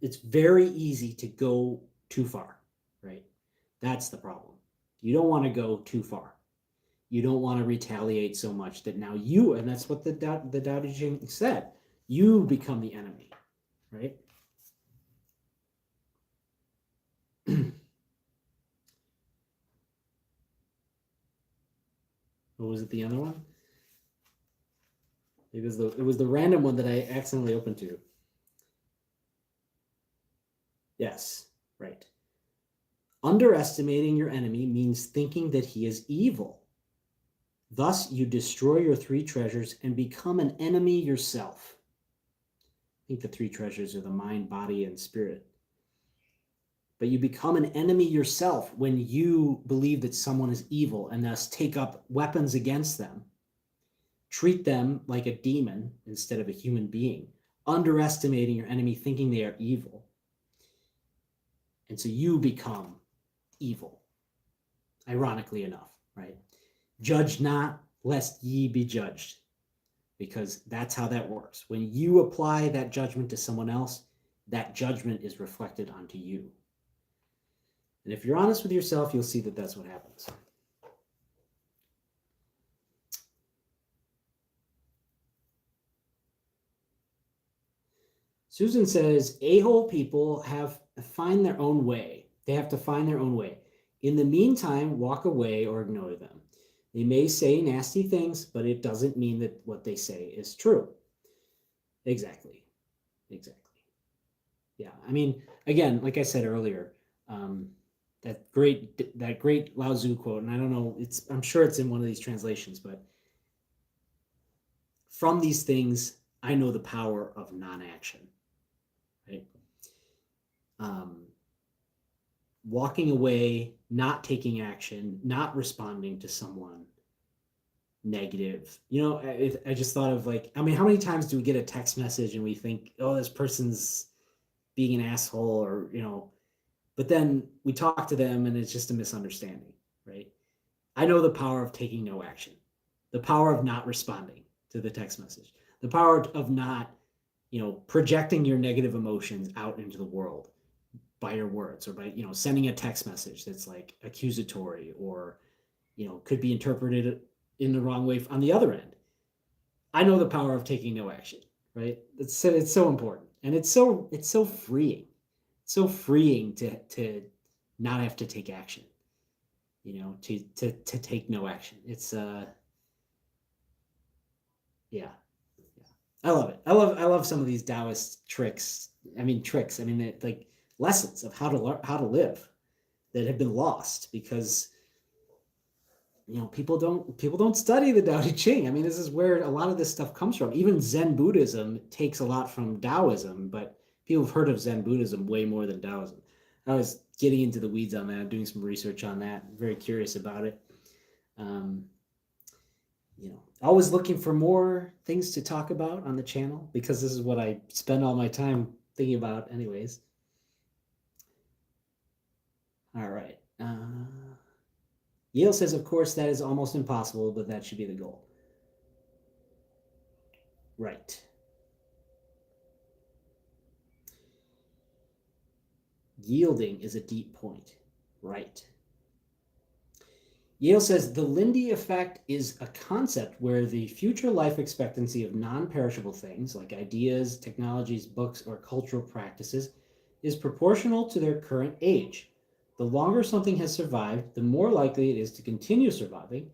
it's very easy to go too far, right? That's the problem. You don't want to go too far. You don't want to retaliate so much that now and that's what the Tao Te Ching said, you become the enemy, right? What was it, the other one? It was the random one that I accidentally opened to. Yes, right. Underestimating your enemy means thinking that he is evil. Thus, you destroy your three treasures and become an enemy yourself. I think the three treasures are the mind, body, and spirit. But you become an enemy yourself when you believe that someone is evil and thus take up weapons against them. Treat them like a demon instead of a human being, underestimating your enemy, thinking they are evil. And so you become evil, ironically enough, right? Judge not, lest ye be judged, because that's how that works. When you apply that judgment to someone else, that judgment is reflected onto you. And if you're honest with yourself, you'll see that that's what happens. Susan says, a-hole people find their own way. They have to find their own way. In the meantime, walk away or ignore them. They may say nasty things, but it doesn't mean that what they say is true. Exactly. Yeah, I mean, again, like I said earlier, that great Lao Tzu quote, and I don't know, I'm sure it's in one of these translations, but from these things, I know the power of non-action, right? Walking away, not taking action, not responding to someone negative. I just thought of how many times do we get a text message and we think, oh, this person's being an asshole, or, but then we talk to them and it's just a misunderstanding, right? I know the power of taking no action, the power of not responding to the text message, the power of not, projecting your negative emotions out into the world by your words, or by, sending a text message that's like accusatory, or, could be interpreted in the wrong way on the other end. I know the power of taking no action, right? It's so important. And it's so freeing. It's so freeing to not have to take action, to take no action. It's yeah. I love it. I love some of these Taoist tricks. I mean, like lessons of how to live that have been lost because people don't study the Tao Te Ching. I mean, this is where a lot of this stuff comes from. Even Zen Buddhism takes a lot from Taoism, but people have heard of Zen Buddhism way more than Taoism. I was getting into the weeds on that, doing some research on that. I'm very curious about it. Always looking for more things to talk about on the channel because this is what I spend all my time thinking about anyways. All right. Yale says, of course, that is almost impossible, but that should be the goal. Right. Yielding is a deep point. Right. Yale says the Lindy effect is a concept where the future life expectancy of non-perishable things like ideas, technologies, books, or cultural practices is proportional to their current age. The longer something has survived, the more likely it is to continue surviving,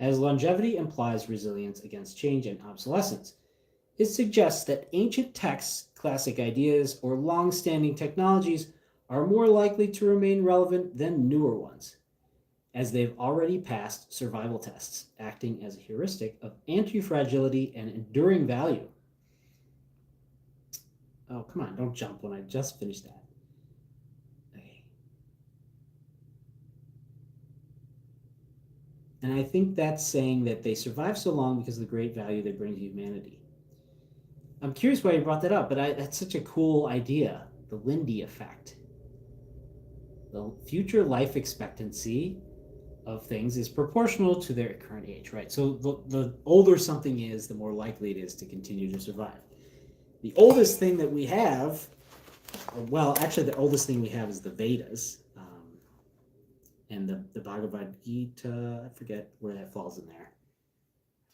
as longevity implies resilience against change and obsolescence. It suggests that ancient texts, classic ideas, or long-standing technologies are more likely to remain relevant than newer ones, as they've already passed survival tests, acting as a heuristic of anti-fragility and enduring value. Oh, come on, don't jump when I just finished that. Okay. And I think that's saying that they survive so long because of the great value they bring to humanity. I'm curious why you brought that up, but that's such a cool idea, the Lindy effect. The future life expectancy of things is proportional to their current age, right? So the older something is, the more likely it is to continue to survive. The oldest thing that we have, well, actually, the oldest thing we have is the Vedas, and the Bhagavad Gita. I forget where that falls in there.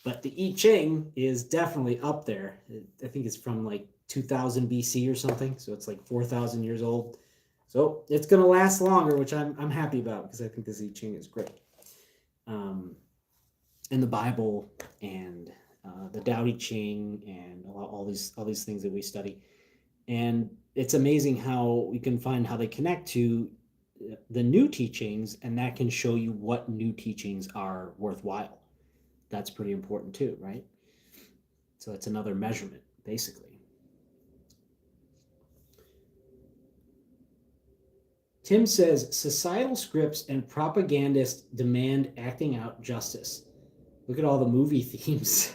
But the I Ching is definitely up there. I think it's from like 2000 BC or something. So it's like 4,000 years old. So it's going to last longer, which I'm happy about because I think this I Ching is great. And the Bible and the Tao Te Ching and all these things that we study. And it's amazing how we can find how they connect to the new teachings, and that can show you what new teachings are worthwhile. That's pretty important too, right? So that's another measurement, basically. Tim says, societal scripts and propagandists demand acting out justice. Look at all the movie themes.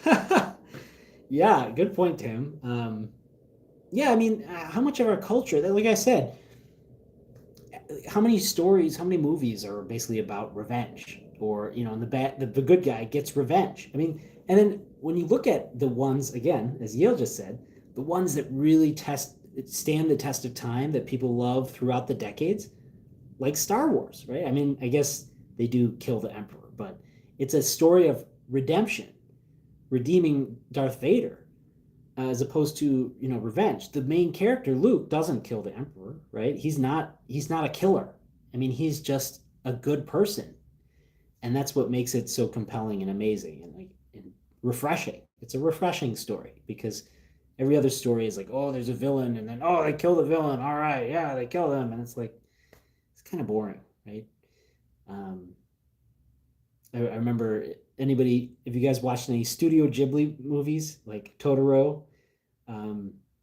Yeah, good point, Tim. Yeah, I mean, how much of our culture, like I said, how many stories, how many movies are basically about revenge? Or, you know, and the good guy gets revenge. I mean, and then when you look at the ones, again, as Yale just said, the ones that really stand the test of time, that people love throughout the decades, like Star Wars, right? I mean, I guess they do kill the Emperor, but it's a story of redemption, redeeming Darth Vader, as opposed to, you know, revenge. The main character, Luke, doesn't kill the Emperor, right? He's not a killer. I mean, he's just a good person. And that's what makes it so compelling and amazing and refreshing. It's a refreshing story because every other story is like, oh, there's a villain, and then, oh, they kill the villain. All right, yeah, they kill them. And it's like, it's kind of boring, right? I remember, if you guys watched any Studio Ghibli movies like Totoro,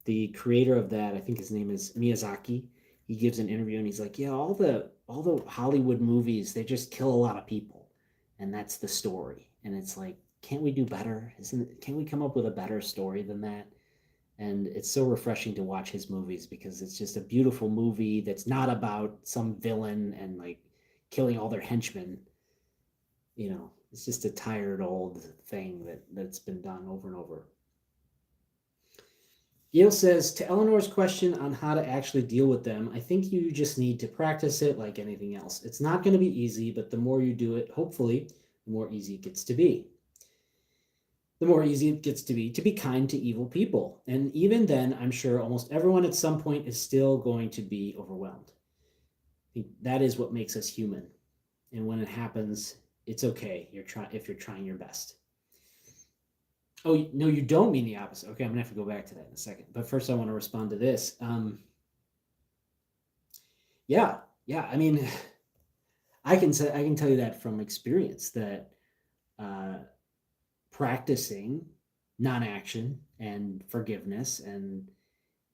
the creator of that, I think his name is Miyazaki. He gives an interview and he's like, yeah, all the Hollywood movies, they just kill a lot of people, and that's the story. And it's like, can't we do better? Can we come up with a better story than that? And it's so refreshing to watch his movies because it's just a beautiful movie that's not about some villain and like killing all their henchmen. You know, it's just a tired old thing that's been done over and over. Yale says, to Eleanor's question on how to actually deal with them, I think you just need to practice it like anything else. It's not going to be easy, but the more you do it, hopefully, the more easy it gets to be. The more easy it gets to be kind to evil people. And even then, I'm sure almost everyone at some point is still going to be overwhelmed. I think that is what makes us human. And when it happens, it's okay if you're trying your best. Oh, no, you don't mean the opposite. Okay, I'm gonna have to go back to that in a second. But first, I want to respond to this. Yeah. I mean, I can tell you that from experience that practicing non-action and forgiveness, and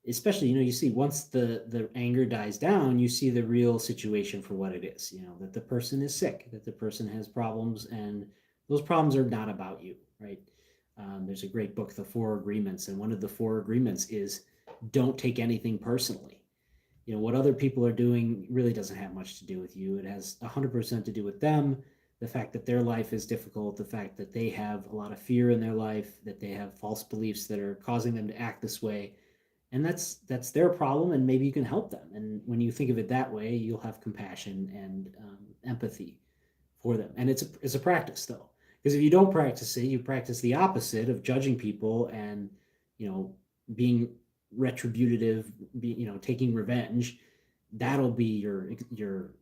especially, you know, you see once the anger dies down, you see the real situation for what it is. You know, that the person is sick, that the person has problems, and those problems are not about you, right? There's a great book, The Four Agreements, and one of the four agreements is don't take anything personally. You know, what other people are doing really doesn't have much to do with you. It has 100% to do with them, the fact that their life is difficult, the fact that they have a lot of fear in their life, that they have false beliefs that are causing them to act this way. And that's their problem, and maybe you can help them. And when you think of it that way, you'll have compassion and empathy for them. And it's a practice, though. Because if you don't practice it, you practice the opposite of judging people and, you know, being retributive, you know, taking revenge. That'll be your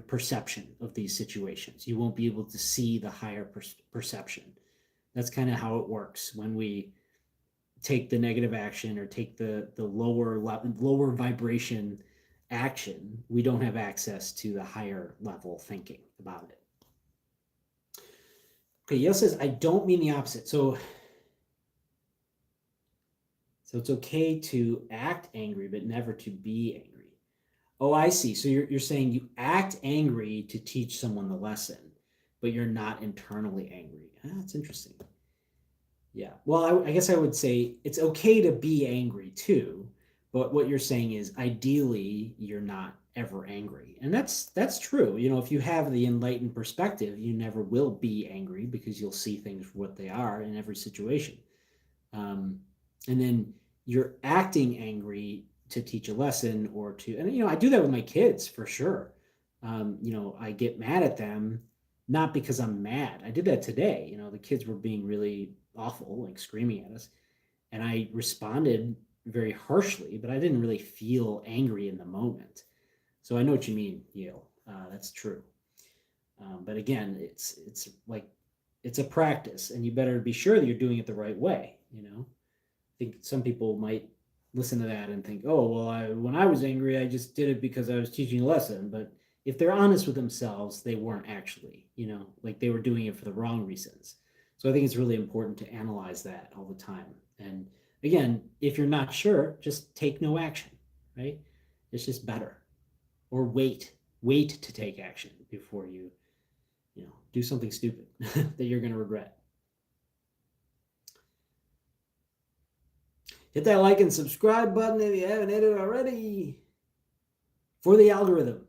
perception of these situations. You won't be able to see the higher perception. That's kind of how it works when we take the negative action or take the lower vibration action. We don't have access to the higher level thinking about it. Okay, Yale says, I don't mean the opposite. So it's okay to act angry, but never to be angry. Oh, I see. So you're saying you act angry to teach someone the lesson, but you're not internally angry. That's interesting. Yeah. Well, I guess I would say it's okay to be angry too, But what you're saying is ideally you're not ever angry. And that's true. You know, if you have the enlightened perspective, you never will be angry because you'll see things for what they are in every situation. And then you're acting angry to teach a lesson or to, and I do that with my kids for sure. I get mad at them, not because I'm mad. I did that today. The kids were being really awful, like screaming at us. And I responded very harshly, but I didn't really feel angry in the moment. So I know what you mean, Yale. That's true. But again, it's like it's a practice, and you better be sure that you're doing it the right way. I think some people might listen to that and think, oh, well, when I was angry, I just did it because I was teaching a lesson. But if they're honest with themselves, they weren't actually, like they were doing it for the wrong reasons. So I think it's really important to analyze that all the time. And again, if you're not sure, just take no action, right? It's just better. Or wait to take action before you do something stupid that you're going to regret. Hit that like and subscribe button if you haven't hit it already. For the algorithm.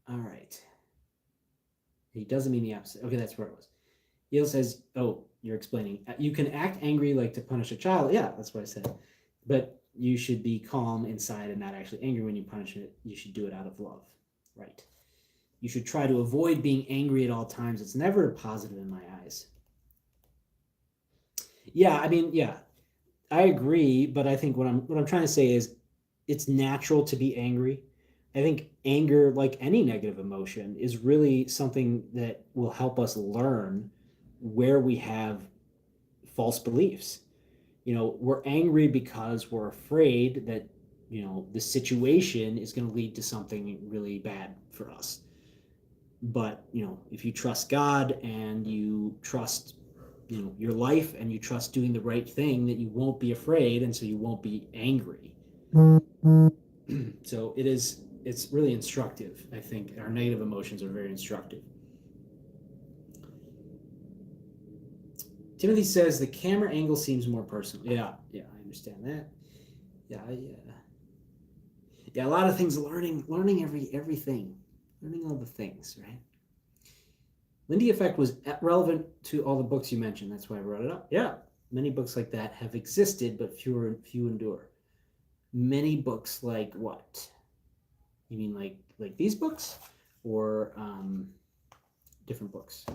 All right. He doesn't mean the opposite. Okay, that's where it was. Yale says, oh, you're explaining. You can act angry like to punish a child. Yeah, that's what I said. But you should be calm inside and not actually angry when you punish it. You should do it out of love. Right. You should try to avoid being angry at all times. It's never positive in my eyes. Yeah, I agree, but I think what I'm trying to say is it's natural to be angry. I think anger, like any negative emotion, is really something that will help us learn where we have false beliefs. We're angry because we're afraid that, the situation is going to lead to something really bad for us. But, if you trust God and you trust, your life and you trust doing the right thing, that you won't be afraid, and so you won't be angry. So it's really instructive. I think our negative emotions are very instructive. Timothy says the camera angle seems more personal. Yeah, I understand that. Yeah. A lot of things. Learning everything, learning all the things, right? Lindy effect was relevant to all the books you mentioned. That's why I brought it up. Yeah, many books like that have existed, but few endure. Many books like what? You mean like these books, or different books?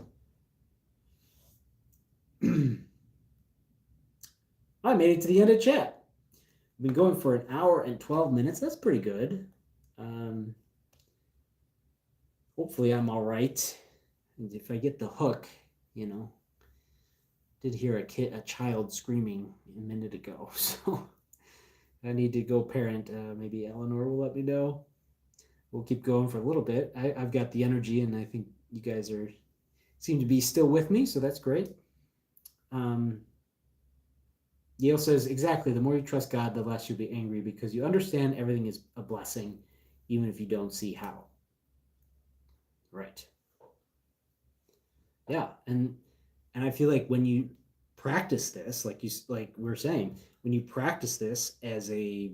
I made it to the end of chat. We've been going for 1 hour and 12 minutes. That's pretty good. Hopefully I'm all right. And if I get the hook, did hear a child screaming a minute ago. So I need to go parent. Maybe Eleanor will let me know. We'll keep going for a little bit. I've got the energy, and I think you guys seem to be still with me, so that's great. Yale says, exactly, the more you trust God, the less you'll be angry because you understand everything is a blessing, even if you don't see how. Right. Yeah, and I feel like when you practice this, like we're saying, when you practice this as a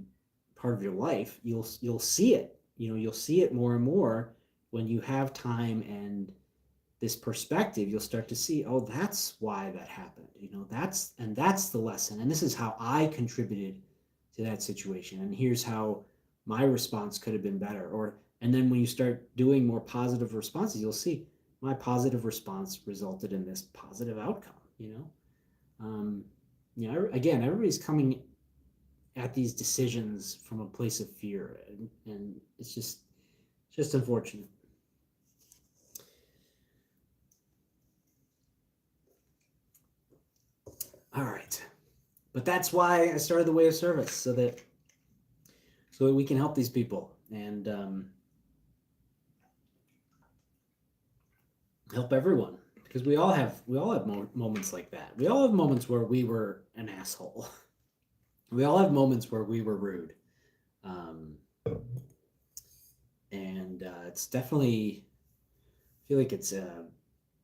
part of your life, you'll see it. You'll see it more and more when you have time and this perspective. You'll start to see, oh, that's why that happened. That's the lesson, and this is how I contributed to that situation, and here's how my response could have been better. And then when you start doing more positive responses, you'll see my positive response resulted in this positive outcome. Again, everybody's coming at these decisions from a place of fear, and it's just unfortunate. All right, but that's why I started the Way of Service, so that we can help these people and help everyone, because we all have moments like that. We all have moments where we were an asshole. We all have moments where we were rude, and it's definitely, I feel like it's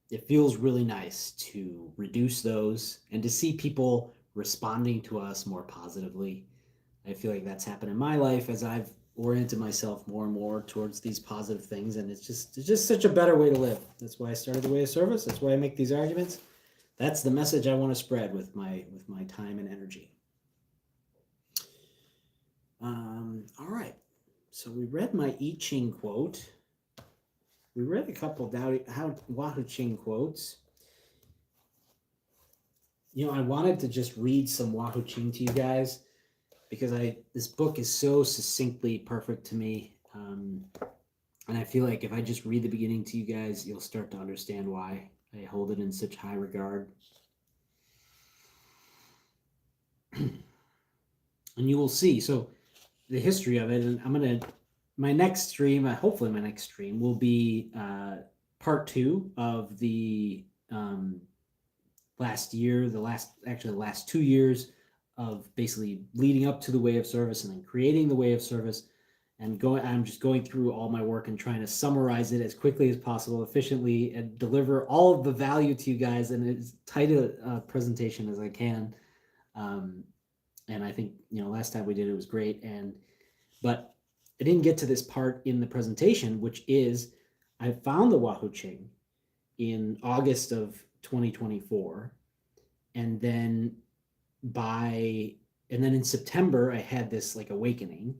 it feels really nice to reduce those and to see people responding to us more positively. I feel like that's happened in my life as I've oriented myself more and more towards these positive things, and it's just such a better way to live. That's why I started the way of service. That's why I make these arguments. That's the message I want to spread with my time and energy. All right. So we read my I Ching quote. We read a couple Hua Hu Ching quotes. You know, I wanted to just read some Hua Hu Ching to you guys because this book is so succinctly perfect to me. And I feel like if I just read the beginning to you guys, you'll start to understand why I hold it in such high regard. And you will see. So the history of it, and my next stream, hopefully my next stream will be part 2 of the last 2 years of basically leading up to the way of service and then creating the way of service. And I'm just going through all my work and trying to summarize it as quickly as possible, efficiently, and deliver all of the value to you guys in as tight a presentation as I can. And I think, last time we did it was great. But I didn't get to this part in the presentation, which is I found the Hua Hu Ching in August of 2024. And then in September, I had this like awakening.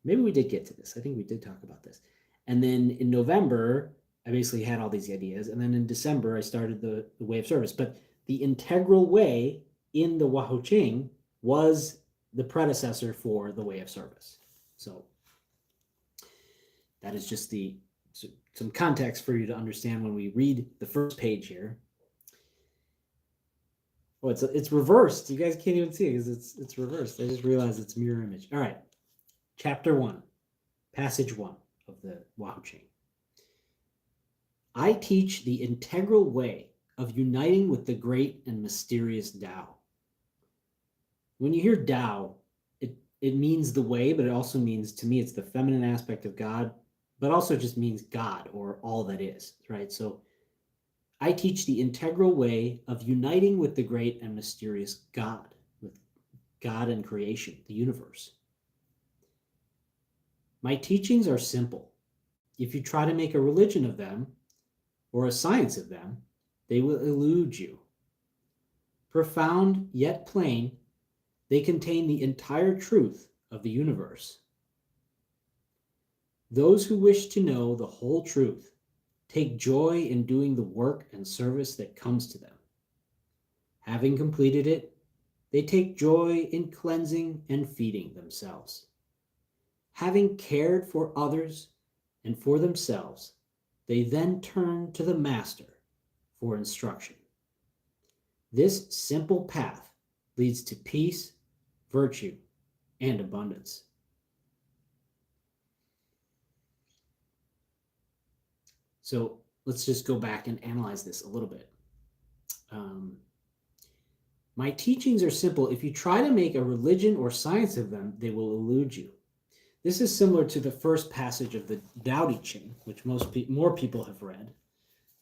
Maybe we did get to this. I think we did talk about this. And then in November, I basically had all these ideas. And then in December, I started the way of service. But the integral way in the Hua Hu Ching was the predecessor for the way of service. So that is just some context for you to understand when we read the first page here. Oh, it's reversed. You guys can't even see it because it's reversed. I just realized it's mirror image. All right. Chapter 1, passage 1 of the Hua Hu Ching. I teach the integral way of uniting with the great and mysterious Tao. When you hear Tao, it means the way, but it also means, to me, it's the feminine aspect of God, but also just means God or all that is, right? So I teach the integral way of uniting with the great and mysterious God, with God and creation, the universe. My teachings are simple. If you try to make a religion of them or a science of them, they will elude you. Profound yet plain, they contain the entire truth of the universe. Those who wish to know the whole truth take joy in doing the work and service that comes to them. Having completed it, they take joy in cleansing and feeding themselves. Having cared for others and for themselves, they then turn to the Master for instruction. This simple path leads to peace, virtue, and abundance. So let's just go back and analyze this a little bit. My teachings are simple. If you try to make a religion or science of them, they will elude you. This is similar to the first passage of the Tao Te Ching, which more people have read.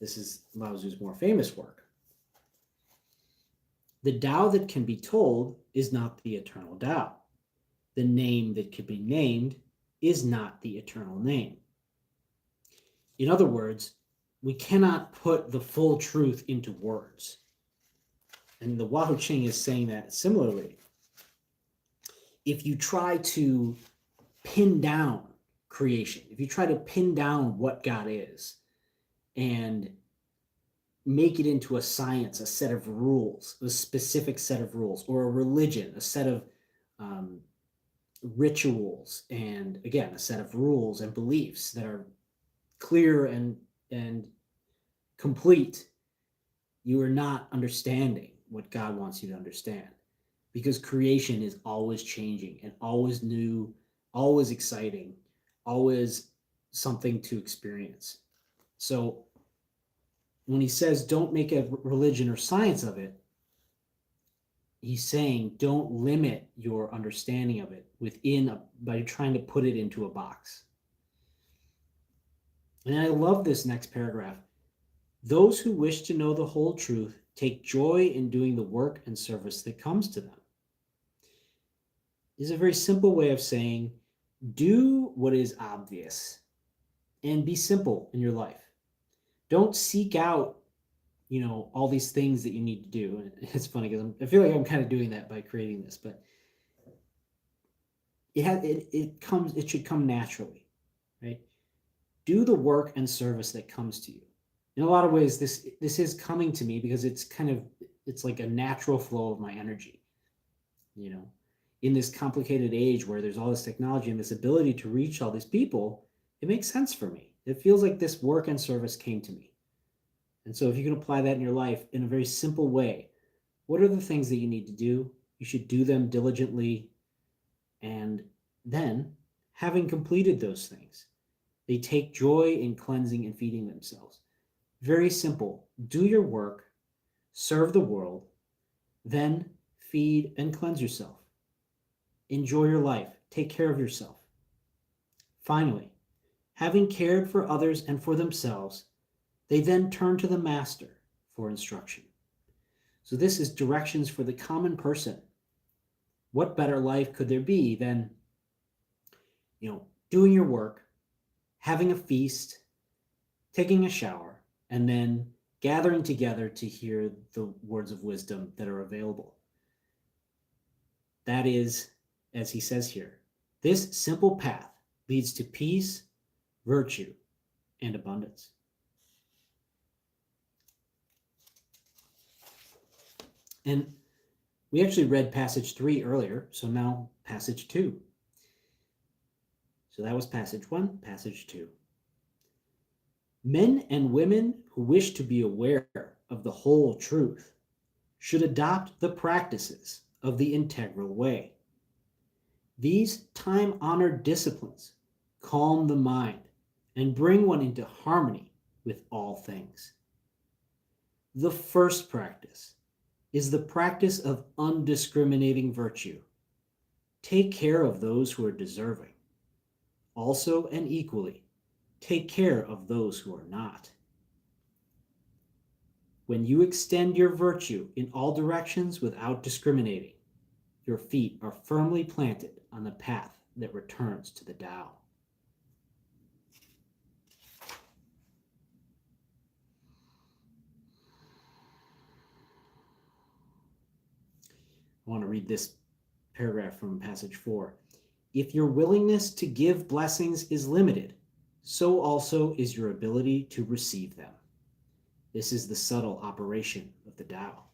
This is Lao Tzu's more famous work. The Tao that can be told is not the eternal Tao. The name that can be named is not the eternal name. In other words, we cannot put the full truth into words. And the Hua Hu Ching is saying that similarly. If you try to pin down creation, if you try to pin down what God is and make it into a science, a set of rules, a specific set of rules, or a religion, a set of rituals, and again, a set of rules and beliefs that are clear and complete, you are not understanding what God wants you to understand, because creation is always changing and always new, always exciting, always something to experience. So when he says don't make a religion or science of it, he's saying don't limit your understanding of it by trying to put it into a box. And I love this next paragraph. Those who wish to know the whole truth take joy in doing the work and service that comes to them. Is a very simple way of saying, do what is obvious and be simple in your life. Don't seek out, all these things that you need to do. And it's funny because I feel like I'm kind of doing that by creating this, but it should come naturally, right? Do the work and service that comes to you. In a lot of ways, this is coming to me because it's like a natural flow of my energy, in this complicated age where there's all this technology and this ability to reach all these people. It makes sense for me. It feels like this work and service came to me. And so if you can apply that in your life in a very simple way, what are the things that you need to do? You should do them diligently. And then, having completed those things, they take joy in cleansing and feeding themselves. Very simple. Do your work, serve the world, then feed and cleanse yourself. Enjoy your life. Take care of yourself. Finally, having cared for others and for themselves, they then turn to the master for instruction. So this is directions for the common person. What better life could there be than, doing your work, having a feast, taking a shower, and then gathering together to hear the words of wisdom that are available. That is, as he says here, this simple path leads to peace, virtue, and abundance. And we actually read passage 3 earlier, so now passage 2. So that was passage 1, passage 2. Men and women who wish to be aware of the whole truth should adopt the practices of the integral way. These time-honored disciplines calm the mind and bring one into harmony with all things. The first practice is the practice of undiscriminating virtue. Take care of those who are deserving. Also and equally, take care of those who are not. When you extend your virtue in all directions without discriminating, your feet are firmly planted on the path that returns to the Tao. I want to read this paragraph from passage 4. If your willingness to give blessings is limited, so also is your ability to receive them. This is the subtle operation of the Tao.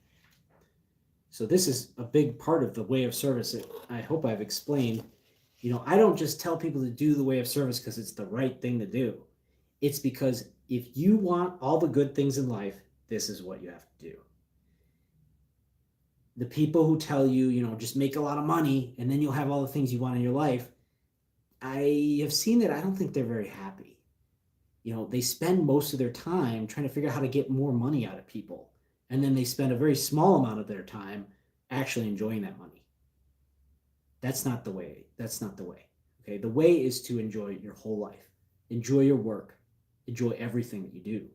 So this is a big part of the way of service that I hope I've explained. I don't just tell people to do the way of service because it's the right thing to do. It's because if you want all the good things in life, this is what you have to do. The people who tell you, just make a lot of money and then you'll have all the things you want in your life, I have seen that I don't think they're very happy. They spend most of their time trying to figure out how to get more money out of people. And then they spend a very small amount of their time actually enjoying that money. That's not the way. Okay. The way is to enjoy your whole life. Enjoy your work. Enjoy everything that you do.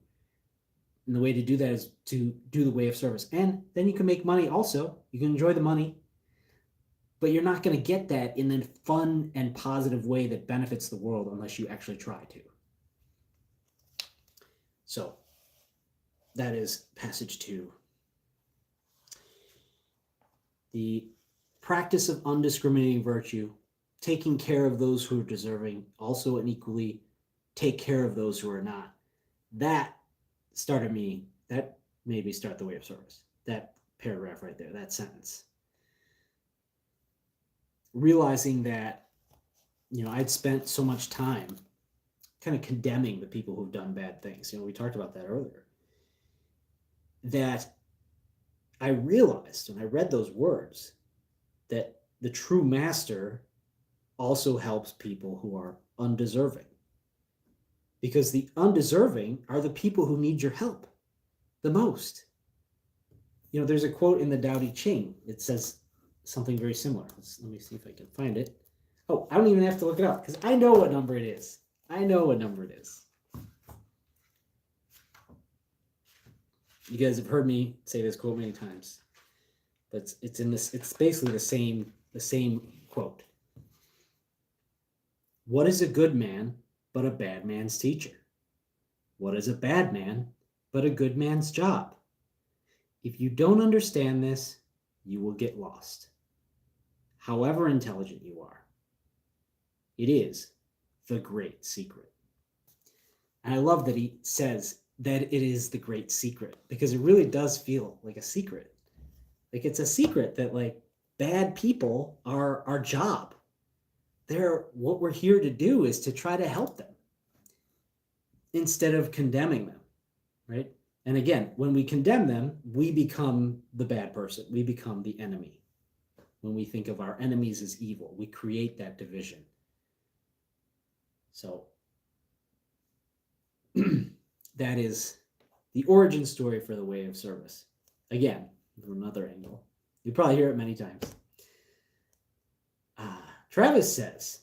And the way to do that is to do the way of service. And then you can make money also. You can enjoy the money. But you're not going to get that in a fun and positive way that benefits the world unless you actually try to. So that is passage 2. The practice of undiscriminating virtue, taking care of those who are deserving, also and equally take care of those who are not. That made me start the way of service. That paragraph right there, that sentence. Realizing that, I'd spent so much time kind of condemning the people who've done bad things. We talked about that earlier. That I realized when I read those words that the true master also helps people who are undeserving. Because the undeserving are the people who need your help the most. There's a quote in the Tao Te Ching. It says something very similar. Let me see if I can find it. Oh, I don't even have to look it up because I know what number it is. You guys have heard me say this quote many times, but it's in this. It's basically the same quote. What is a good man but a bad man's teacher? What is a bad man but a good man's job? If you don't understand this, you will get lost, however intelligent you are. It is the great secret. And I love that he says that it is the great secret, because it really does feel like a secret. Like it's a secret that like bad people are our job. What we're here to do is to try to help them instead of condemning them, right? And again, when we condemn them, we become the bad person. We become the enemy. When we think of our enemies as evil, we create that division. So that is the origin story for the way of service. Again, from another angle. You probably hear it many times. Travis says,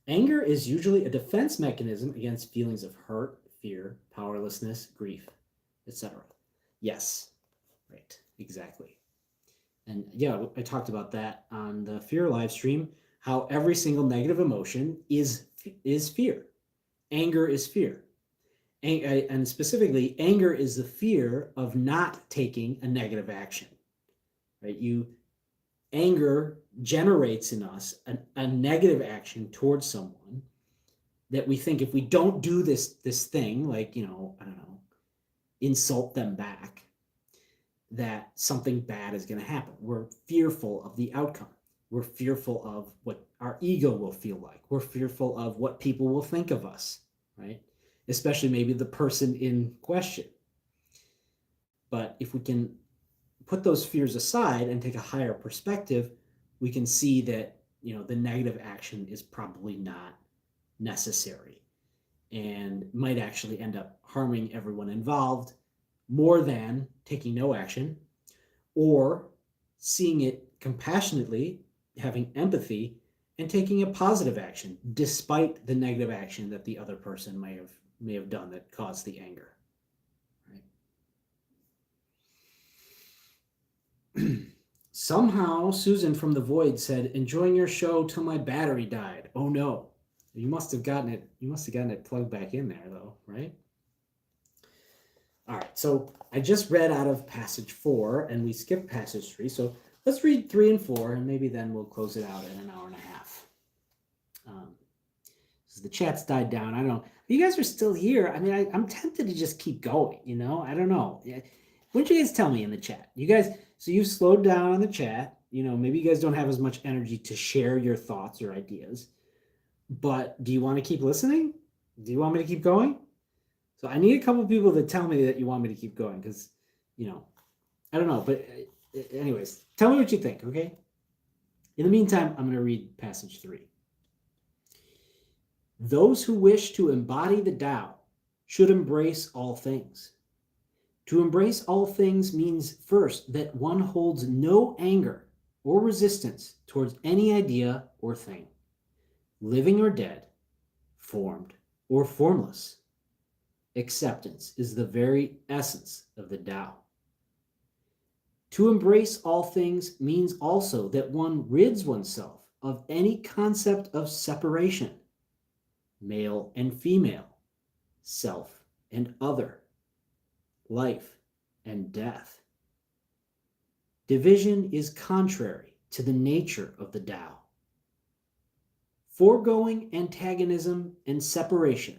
anger is usually a defense mechanism against feelings of hurt, fear, powerlessness, grief, etc. Yes, right, exactly. And yeah, I talked about that on the fear live stream, how every single negative emotion is fear. Anger is fear. And specifically, anger is the fear of not taking a negative action, right? Anger generates in us a negative action towards someone that we think if we don't do this thing, like, I don't know, insult them back, that something bad is going to happen. We're fearful of the outcome. We're fearful of what our ego will feel like. We're fearful of what people will think of us, right? Especially maybe the person in question. But if we can put those fears aside and take a higher perspective, we can see that, the negative action is probably not necessary and might actually end up harming everyone involved more than taking no action, or seeing it compassionately, having empathy, and taking a positive action despite the negative action that the other person may have done that caused the anger. Right? Somehow Susan from the void said, enjoying your show till my battery died. Oh no. You must have gotten it plugged back in there though, right? All right, so I just read out of passage 4 and we skipped passage 3. So let's read 3 and 4 and maybe then we'll close it out in an hour and a half. So the chat's died down. I don't know. You guys are still here. I mean, I'm tempted to just keep going, I don't know. Why don't you guys tell me in the chat? You guys, so you've slowed down on the chat. Maybe you guys don't have as much energy to share your thoughts or ideas. But do you want to keep listening? Do you want me to keep going? So I need a couple of people to tell me that you want me to keep going because, I don't know. But anyways, tell me what you think, okay? In the meantime, I'm going to read passage 3. Those who wish to embody the Tao should embrace all things. To embrace all things means first that one holds no anger or resistance towards any idea or thing, living or dead, formed or formless. Acceptance is the very essence of the Tao. To embrace all things means also that one rids oneself of any concept of separation, male and female, self and other, life and death. Division is contrary to the nature of the Tao. Foregoing antagonism and separation,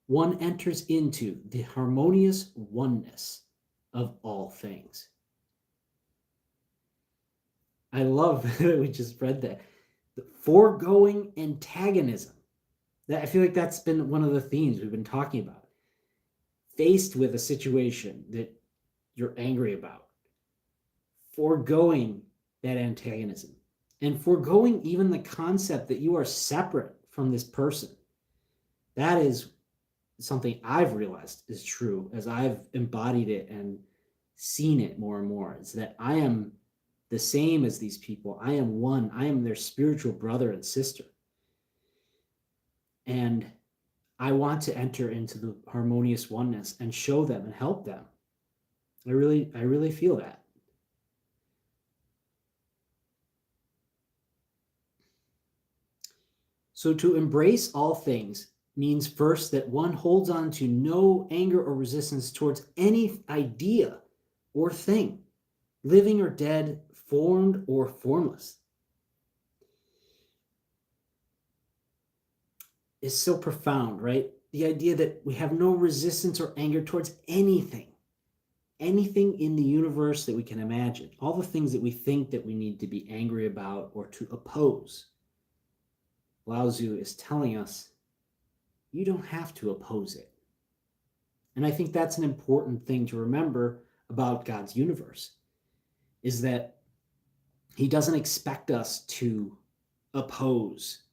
one enters into the harmonious oneness of all things. I love that we just read that. The foregoing antagonism. I feel like that's been one of the themes we've been talking about. Faced with a situation that you're angry about, foregoing that antagonism and foregoing even the concept that you are separate from this person. That is something I've realized is true as I've embodied it and seen it more and more. It's that I am the same as these people. I am one. I am their spiritual brother and sister. And I want to enter into the harmonious oneness and show them and help them. I really feel that. So to embrace all things means first that one holds on to no anger or resistance towards any idea or thing, living or dead, formed or formless. Is so profound, right? The idea that we have no resistance or anger towards anything in the universe that we can imagine, all the things that we think that we need to be angry about or to oppose. Lao Tzu is telling us you don't have to oppose it. And I think that's an important thing to remember about God's universe, is that he doesn't expect us to oppose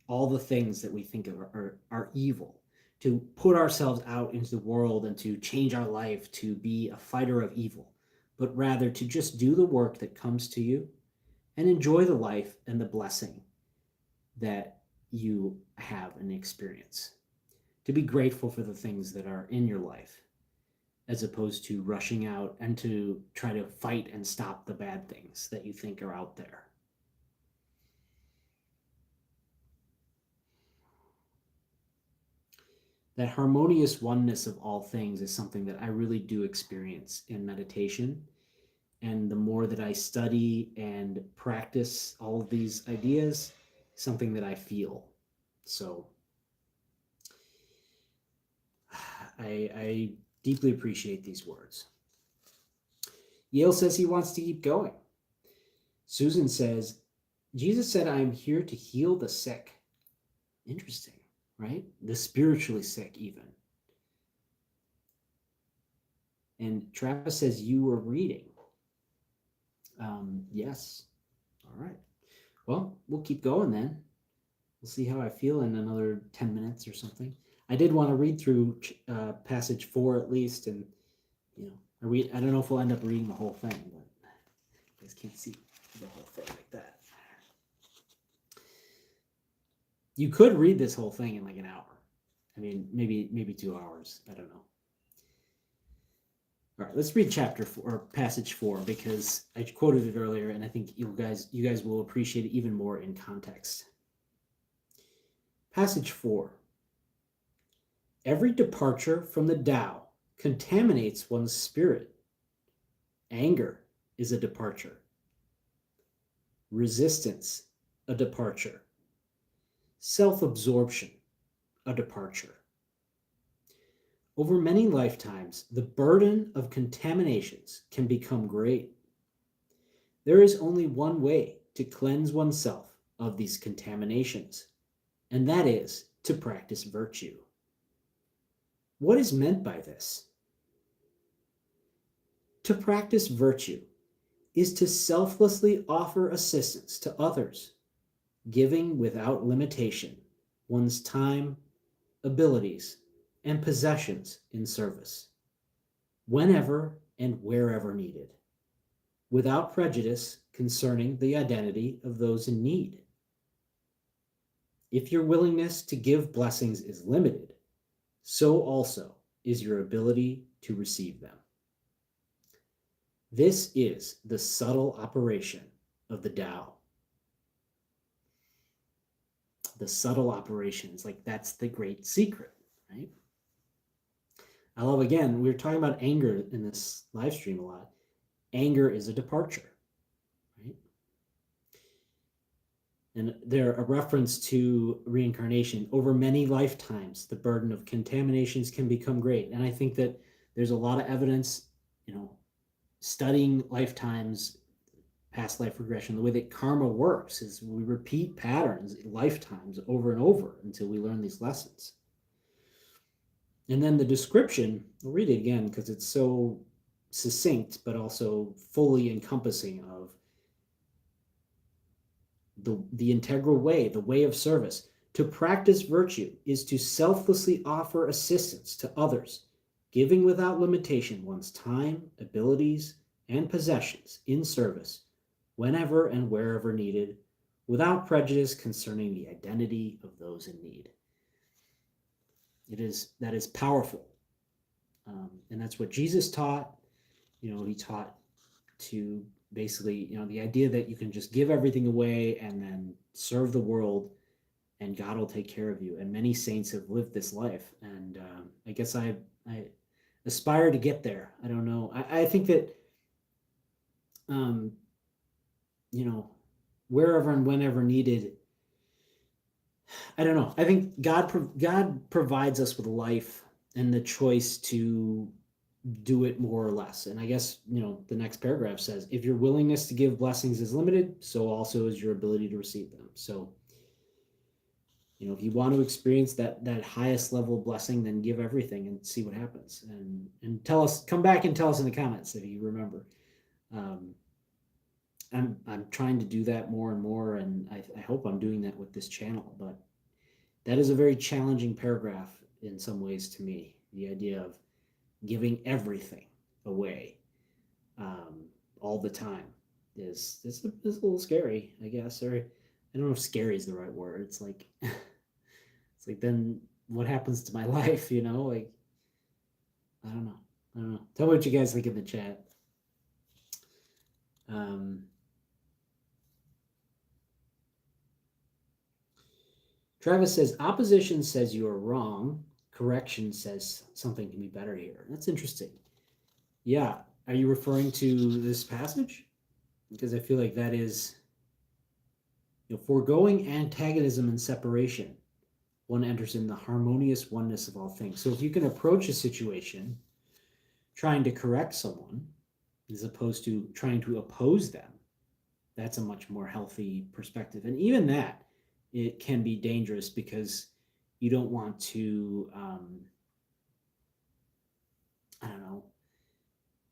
all the things that we think of are evil, to put ourselves out into the world and to change our life to be a fighter of evil, but rather to just do the work that comes to you and enjoy the life and the blessing that you have and experience. To be grateful for the things that are in your life, as opposed to rushing out and to try to fight and stop the bad things that you think are out there. That harmonious oneness of all things is something that I really do experience in meditation. And the more that I study and practice all of these ideas, something that I feel. So I deeply appreciate these words. Yale says he wants to keep going. Susan says, Jesus said, I am here to heal the sick. Interesting, right? The spiritually sick, even. And Travis says, you were reading. Yes. All right. Well, we'll keep going then. We'll see how I feel in another 10 minutes or something. I did want to read through passage 4 at least, and I don't know if we'll end up reading the whole thing, but you guys can't see the whole thing like that. You could read this whole thing in like an hour. I mean, maybe 2 hours. I don't know. All right, let's read chapter 4 or passage 4, because I quoted it earlier, and I think you guys will appreciate it even more in context. Passage 4. Every departure from the Tao contaminates one's spirit. Anger is a departure. Resistance, a departure. Self-absorption, a departure. Over many lifetimes, the burden of contaminations can become great. There is only one way to cleanse oneself of these contaminations, and that is to practice virtue. What is meant by this? To practice virtue is to selflessly offer assistance to others, giving without limitation one's time, abilities, and possessions in service, whenever and wherever needed, without prejudice concerning the identity of those in need. If your willingness to give blessings is limited, so also is your ability to receive them. This is the subtle operation of the Tao. The subtle operations, like that's the great secret, right? I love, again, we were talking about anger in this live stream a lot. Anger is a departure, right? And there a reference to reincarnation. Over many lifetimes, the burden of contaminations can become great. And I think that there's a lot of evidence, studying lifetimes, past life regression, the way that karma works is we repeat patterns lifetimes over and over until we learn these lessons. And then the description, I'll read it again because it's so succinct, but also fully encompassing of the integral way, the way of service. To practice virtue is to selflessly offer assistance to others, giving without limitation one's time, abilities, and possessions in service, whenever and wherever needed, without prejudice concerning the identity of those in need. That is powerful. And that's what Jesus taught. he taught to basically, the idea that you can just give everything away and then serve the world and God will take care of you. And many saints have lived this life. And I guess I aspire to get there. I don't know. I think that, wherever and whenever needed, I don't know. I think God provides us with life and the choice to do it more or less. And I guess, the next paragraph says, if your willingness to give blessings is limited, so also is your ability to receive them. So, if you want to experience that highest level of blessing, then give everything and see what happens. And tell us, come back and tell us in the comments if you remember. I'm trying to do that more and more, and I hope I'm doing that with this channel. But that is a very challenging paragraph in some ways to me. The idea of giving everything away all the time is a little scary, I guess. Or I don't know if scary is the right word. It's like then what happens to my life? Like I don't know. Tell me what you guys think in the chat. Travis says, opposition says you are wrong. Correction says something can be better here. That's interesting. Yeah. Are you referring to this passage? Because I feel like that is, foregoing antagonism and separation, one enters in the harmonious oneness of all things. So if you can approach a situation trying to correct someone as opposed to trying to oppose them, that's a much more healthy perspective. And even that, it can be dangerous because you don't want to,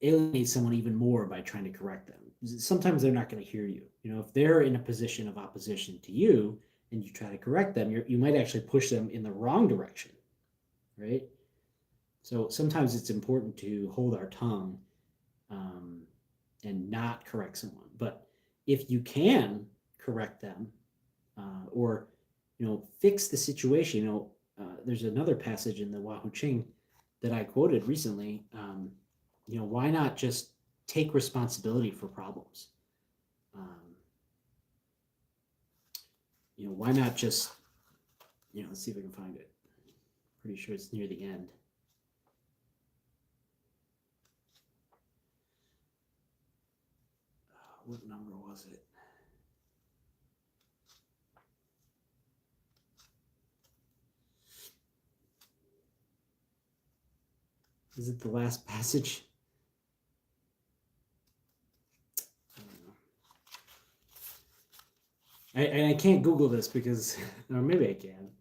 alienate someone even more by trying to correct them. Sometimes they're not going to hear you. If they're in a position of opposition to you and you try to correct them, you might actually push them in the wrong direction, right? So sometimes it's important to hold our tongue and not correct someone. But if you can correct them or fix the situation, there's another passage in the Hua Hu Ching that I quoted recently. Why not just take responsibility for problems? Why not just, let's see if I can find it. Pretty sure it's near the end. What number was it? Is it the last passage? I can't Google this because, or maybe I can.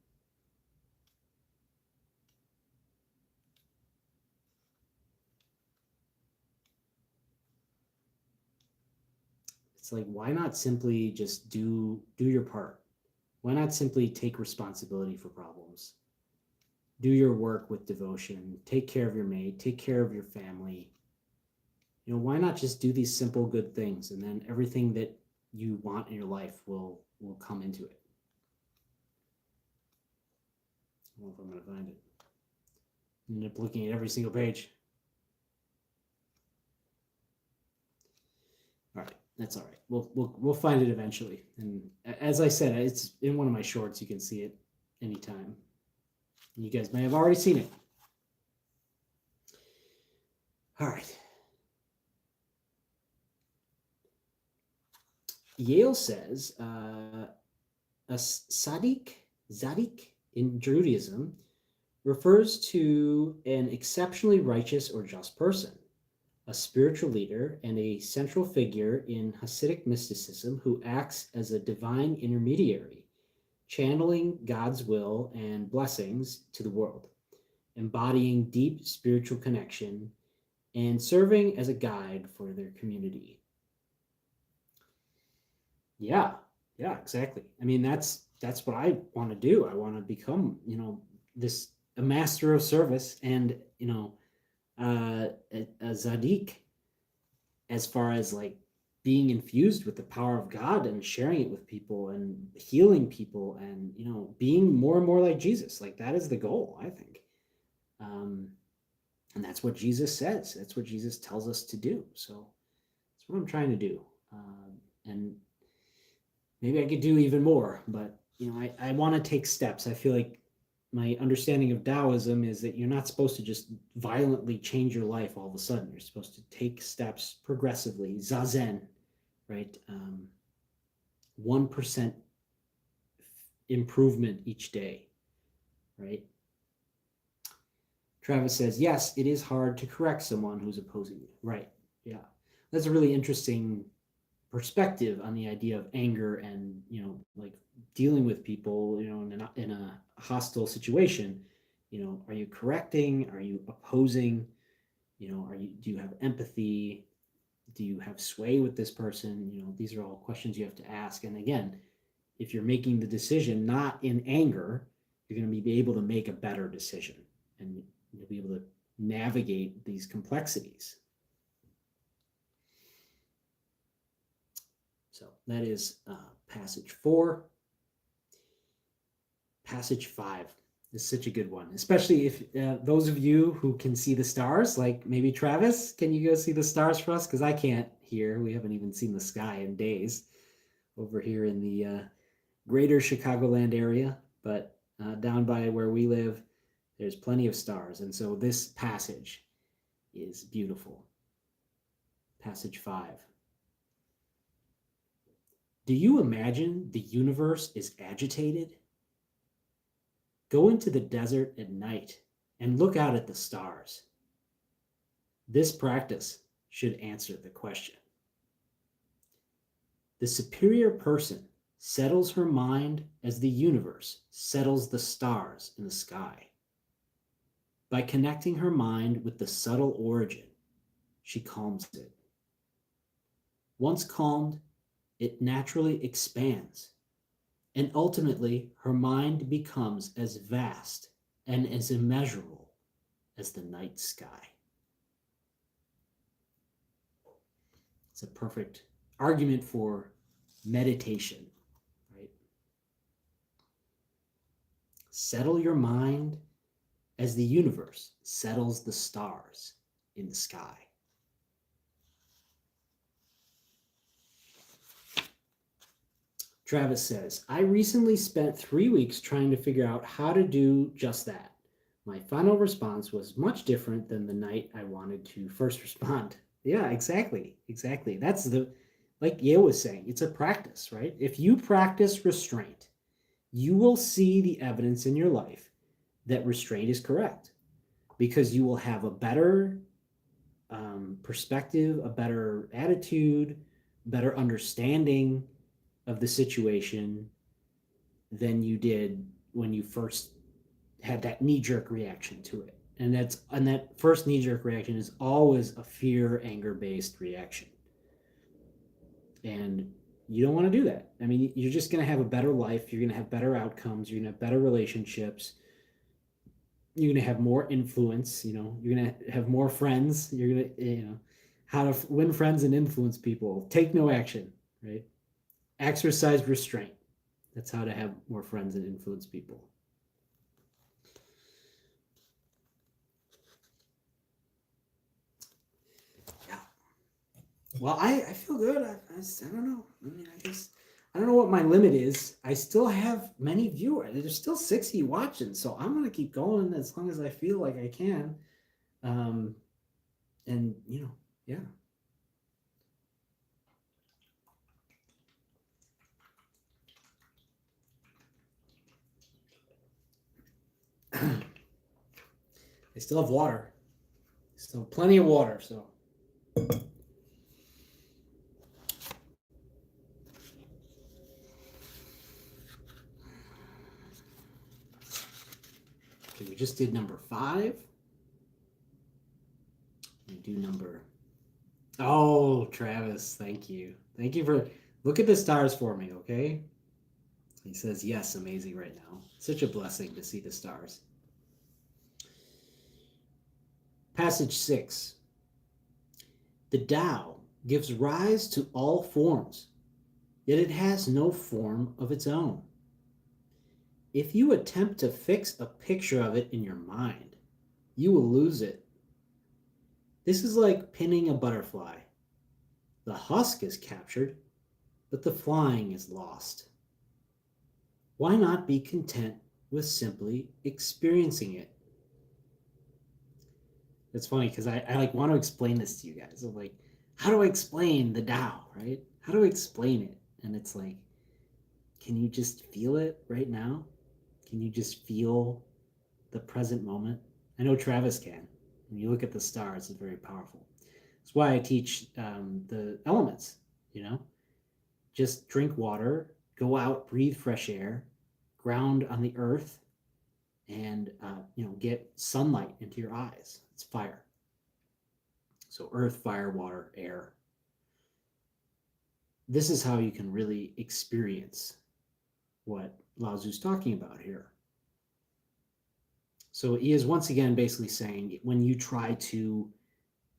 It's like, why not simply just do your part? Why not simply take responsibility for problems? Do your work with devotion, take care of your mate, take care of your family. Why not just do these simple good things, and then everything that you want in your life will come into it. I don't know if I'm going to find it. I end up looking at every single page. All right, that's all right. We'll find it eventually. And as I said, it's in one of my shorts. You can see it anytime. You guys may have already seen it. All right. Yale says a tzaddik in Judaism refers to an exceptionally righteous or just person, a spiritual leader, and a central figure in Hasidic mysticism who acts as a divine intermediary, channeling God's will and blessings to the world, embodying deep spiritual connection, and serving as a guide for their community. Yeah, exactly. I mean, that's what I want to do. I want to become, a master of service and, a tzaddik, as far as like being infused with the power of God and sharing it with people and healing people and, being more and more like Jesus. Like that is the goal, I think. And that's what Jesus says. That's what Jesus tells us to do. So that's what I'm trying to do. And maybe I could do even more, but I want to take steps. I feel like my understanding of Taoism is that you're not supposed to just violently change your life all of a sudden. You're supposed to take steps progressively, zazen, right? 1% improvement each day, right? Travis says, yes, it is hard to correct someone who's opposing you. Right, yeah. That's a really interesting perspective on the idea of anger and, like dealing with people, in a hostile situation. Are you correcting? Are you opposing? Do you have empathy? Do you have sway with this person? These are all questions you have to ask. And again, if you're making the decision not in anger, you're going to be able to make a better decision, and you'll be able to navigate these complexities. So that is passage 4. Passage 5 is such a good one, especially if those of you who can see the stars, like maybe Travis, can you go see the stars for us? Because I can't here. We haven't even seen the sky in days over here in the greater Chicagoland area, but down by where we live, there's plenty of stars. And so this passage is beautiful. Passage 5. Do you imagine the universe is agitated? Go into the desert at night and look out at the stars. This practice should answer the question. The superior person settles her mind as the universe settles the stars in the sky. By connecting her mind with the subtle origin, she calms it. Once calmed, it naturally expands, and ultimately her mind becomes as vast and as immeasurable as the night sky. It's a perfect argument for meditation, right? Settle your mind as the universe settles the stars in the sky. Travis says, I recently spent 3 weeks trying to figure out how to do just that. My final response was much different than the night I wanted to first respond. Yeah, exactly. That's like Ye was saying, it's a practice, right? If you practice restraint, you will see the evidence in your life that restraint is correct, because you will have a better perspective, a better attitude, better understanding of the situation than you did when you first had that knee-jerk reaction to it. And that first knee-jerk reaction is always a fear, anger-based reaction. And you don't want to do that. I mean, you're just going to have a better life. You're going to have better outcomes. You're going to have better relationships. You're going to have more influence. You're going to have more friends. You're going to, how to win friends and influence people. Take no action, right? Exercise restraint. That's how to have more friends and influence people. Yeah. Well, I feel good. I don't know. I mean, I guess I don't know what my limit is. I still have many viewers. There's still 60 watching, so I'm gonna keep going as long as I feel like I can. And yeah. I still have water. Still plenty of water, so. Okay, we just did number 5. We do number. Oh, Travis, thank you. Thank you for look at the stars for me, okay? He says, yes, amazing right now. Such a blessing to see the stars. Passage 6. The Tao gives rise to all forms, yet it has no form of its own. If you attempt to fix a picture of it in your mind, you will lose it This is like pinning a butterfly. The husk is captured, but the flying is lost. Why not be content with simply experiencing it? It's funny because I like want to explain this to you guys. I'm like, how do I explain the Tao, right? How do I explain it? And it's like, can you just feel it right now? Can you just feel the present moment? I know Travis can. When you look at the stars, it's very powerful. That's why I teach the elements, you know? Just drink water, go out, breathe fresh air, ground on the earth, and get sunlight into your eyes. It's fire. So earth, fire, water, air. This is how you can really experience what Lao Tzu's talking about here. So he is once again basically saying when you try to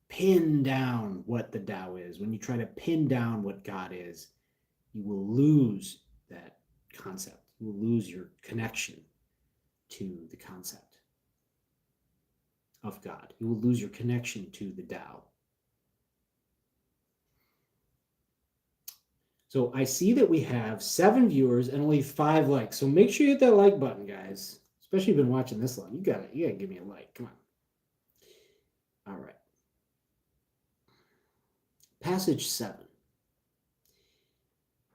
pin down what the Tao is, when you try to pin down what God is, you will lose that concept. You will lose your connection to the concept of God. You will lose your connection to the Tao. So I see that we have 7 viewers and only 5 likes. So make sure you hit that like button, guys. Especially if you've been watching this long. You gotta give me a like. Come on. All right. Passage 7.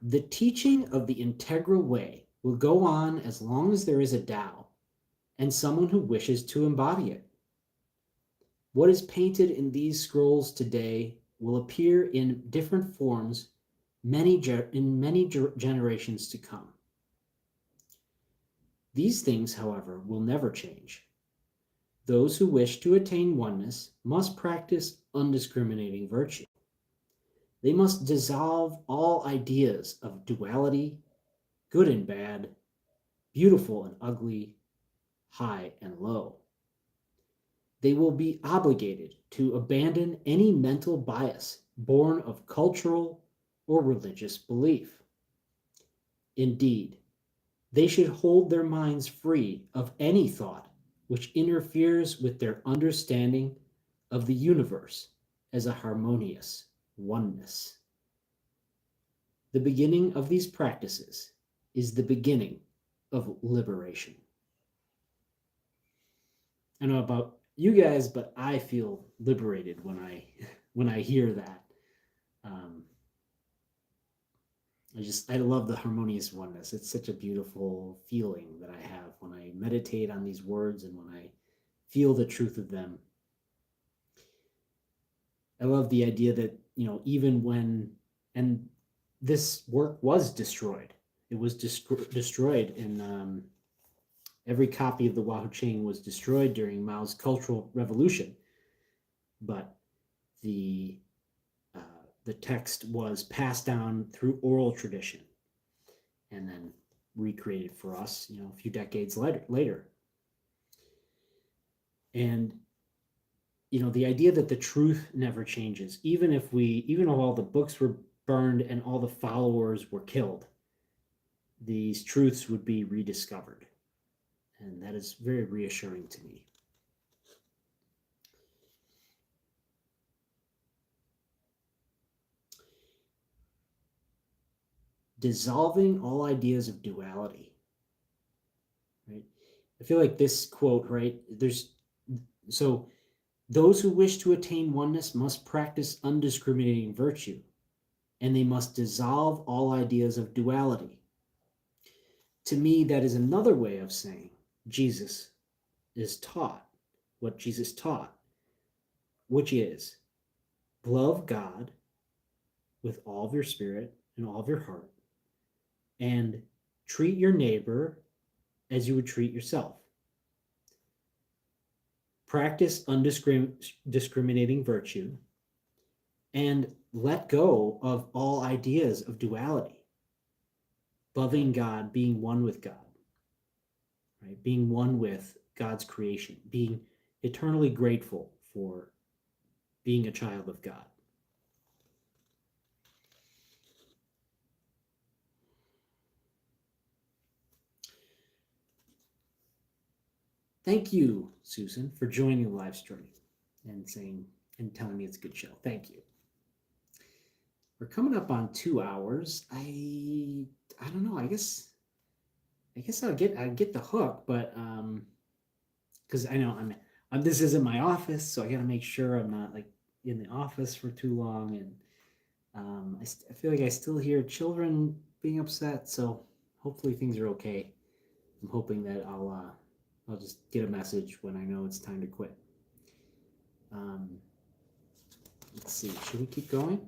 The teaching of the integral way will go on as long as there is a Tao and someone who wishes to embody it. What is painted in these scrolls today will appear in different forms in many generations to come. These things, however, will never change. Those who wish to attain oneness must practice undiscriminating virtue. They must dissolve all ideas of duality, good and bad, beautiful and ugly, high and low. They will be obligated to abandon any mental bias born of cultural or religious belief. Indeed, they should hold their minds free of any thought which interferes with their understanding of the universe as a harmonious oneness. The beginning of these practices is the beginning of liberation. I don't know about you guys, but I feel liberated when I hear that. I love the harmonious oneness. It's such a beautiful feeling that I have when I meditate on these words and when I feel the truth of them. I love the idea that, even when, and this work was destroyed. It was destroyed in every copy of the Hua Hu Ching was destroyed during Mao's Cultural Revolution, but the text was passed down through oral tradition and then recreated for us, a few decades later. And, the idea that the truth never changes, even if all the books were burned and all the followers were killed, these truths would be rediscovered. And that is very reassuring to me. Dissolving all ideas of duality, right? I feel like this quote, right? So those who wish to attain oneness must practice undiscriminating virtue, and they must dissolve all ideas of duality. To me, that is another way of saying Jesus is taught what Jesus taught, which is love God with all of your spirit and all of your heart, and treat your neighbor as you would treat yourself. Practice undiscriminating virtue and let go of all ideas of duality. Loving God, being one with God, right? Being one with God's creation, being eternally grateful for being a child of God. Thank you, Susan, for joining the live stream and saying and telling me it's a good show. Thank you. We're coming up on 2 hours. I don't know. I guess I'll get the hook, but because I know I'm this isn't my office, so I got to make sure I'm not like in the office for too long, and I feel like I still hear children being upset, so hopefully things are okay. I'm hoping that I'll just get a message when I know it's time to quit. Let's see. Should we keep going?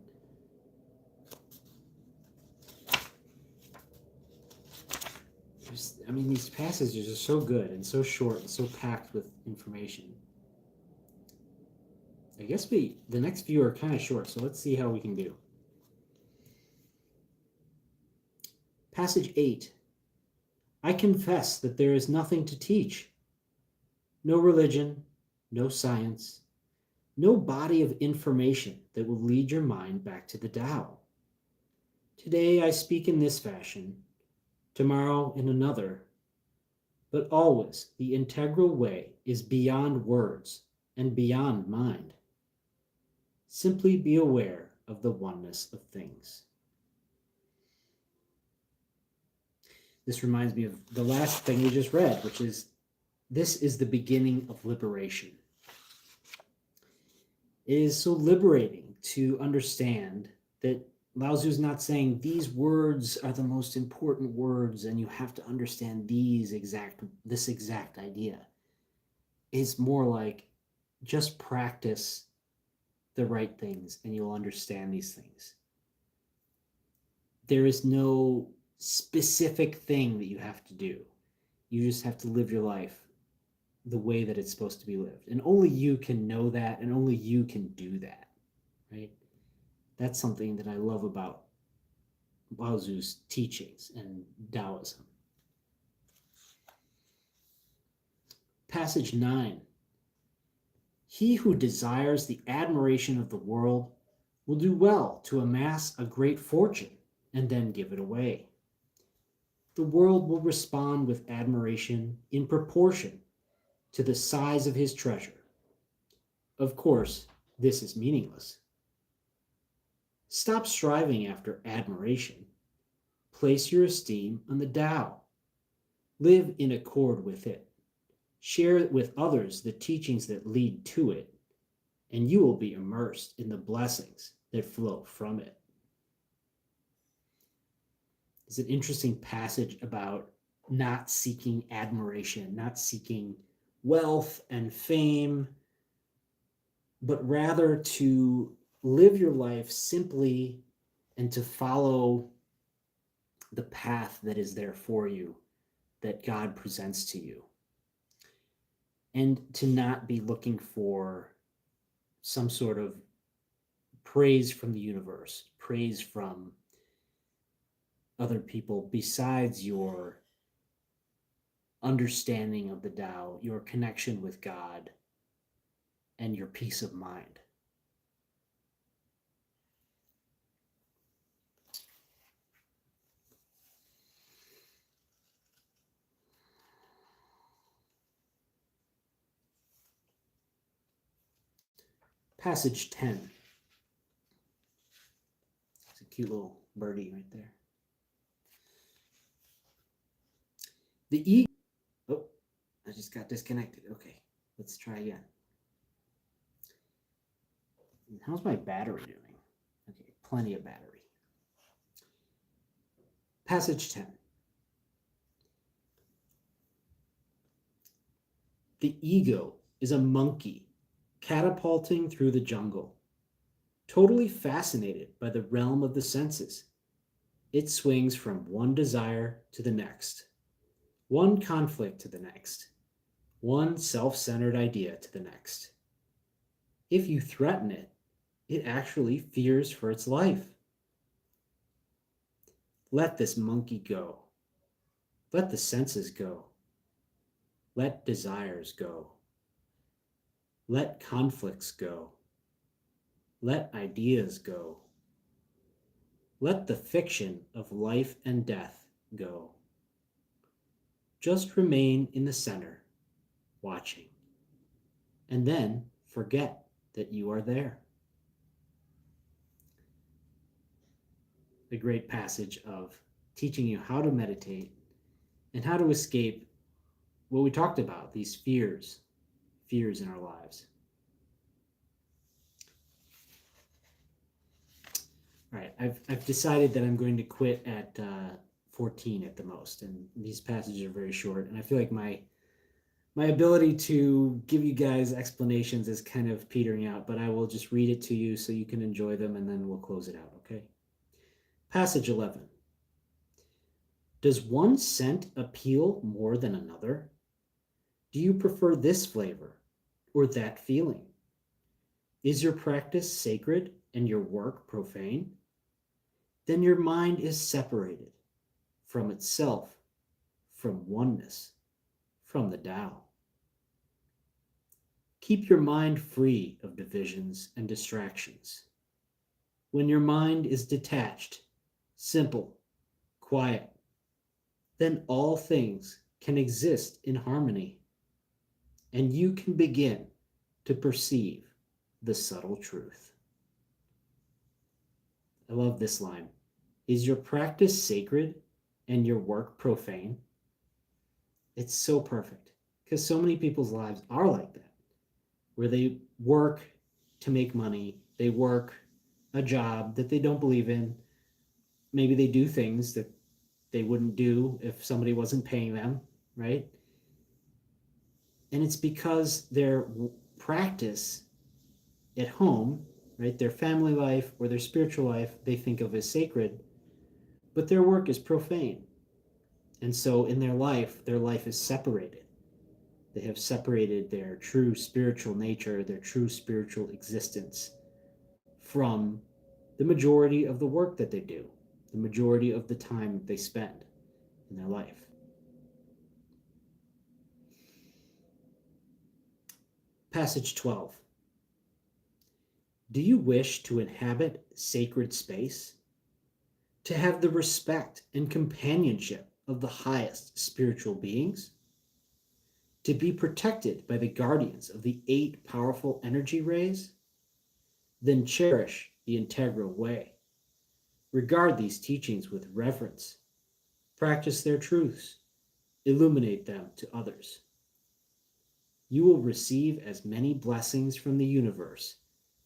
I mean, these passages are so good and so short and so packed with information. I guess the next few are kind of short, so let's see how we can do. Passage 8. I confess that there is nothing to teach. No religion, no science, no body of information that will lead your mind back to the Tao. Today I speak in this fashion, tomorrow in another, but always the integral way is beyond words and beyond mind. Simply be aware of the oneness of things. This reminds me of the last thing we just read, which is, this is the beginning of liberation. It is so liberating to understand that Lao Tzu is not saying these words are the most important words and you have to understand this exact idea. It's more like, just practice the right things and you'll understand these things. There is no specific thing that you have to do. You just have to live your life the way that it's supposed to be lived. And only you can know that, and only you can do that, right? That's something that I love about Lao Tzu's teachings and Taoism. Passage 9. He who desires the admiration of the world will do well to amass a great fortune and then give it away. The world will respond with admiration in proportion to the size of his treasure. Of course, this is meaningless. Stop striving after admiration. Place your esteem on the Tao. Live in accord with it. Share with others the teachings that lead to it, and you will be immersed in the blessings that flow from it. It's an interesting passage about not seeking admiration, not seeking wealth and fame, but rather to live your life simply and to follow the path that is there for you, that God presents to you. And to not be looking for some sort of praise from the universe, praise from other people besides your understanding of the Tao, your connection with God, and your peace of mind. Passage 10. It's a cute little birdie right there. The ego. Oh, I just got disconnected. Okay, let's try again. How's my battery doing? Okay, plenty of battery. Passage 10. The ego is a monkey catapulting through the jungle, totally fascinated by the realm of the senses. It swings from one desire to the next, one conflict to the next, one self-centered idea to the next. If you threaten it, it actually fears for its life. Let this monkey go. Let the senses go. Let desires go. Let conflicts go. Let ideas go. Let the fiction of life and death go. Just remain in the center, watching, and then forget that you are there. A great passage of teaching you how to meditate and how to escape what we talked about, these fears in our lives. All right, I've decided that I'm going to quit at 14 at the most, and these passages are very short, and I feel like my ability to give you guys explanations is kind of petering out, but I will just read it to you so you can enjoy them, and then we'll close it out, okay? Passage 11. Does one scent appeal more than another? Do you prefer this flavor or that feeling? Is your practice sacred and your work profane? Then your mind is separated from itself, from oneness, from the Tao. Keep your mind free of divisions and distractions. When your mind is detached, simple, quiet, then all things can exist in harmony, and you can begin to perceive the subtle truth. I love this line. Is your practice sacred and your work profane? It's so perfect because so many people's lives are like that, where they work to make money, they work a job that they don't believe in. Maybe they do things that they wouldn't do if somebody wasn't paying them, right? And it's because their practice at home, right, their family life or their spiritual life, they think of as sacred, but their work is profane. And so in their life is separated. They have separated their true spiritual nature, their true spiritual existence from the majority of the work that they do, the majority of the time they spend in their life. Passage 12. Do you wish to inhabit sacred space? To have the respect and companionship of the highest spiritual beings? To be protected by the guardians of the 8 powerful energy rays? Then cherish the integral way. Regard these teachings with reverence. Practice their truths. Illuminate them to others. You will receive as many blessings from the universe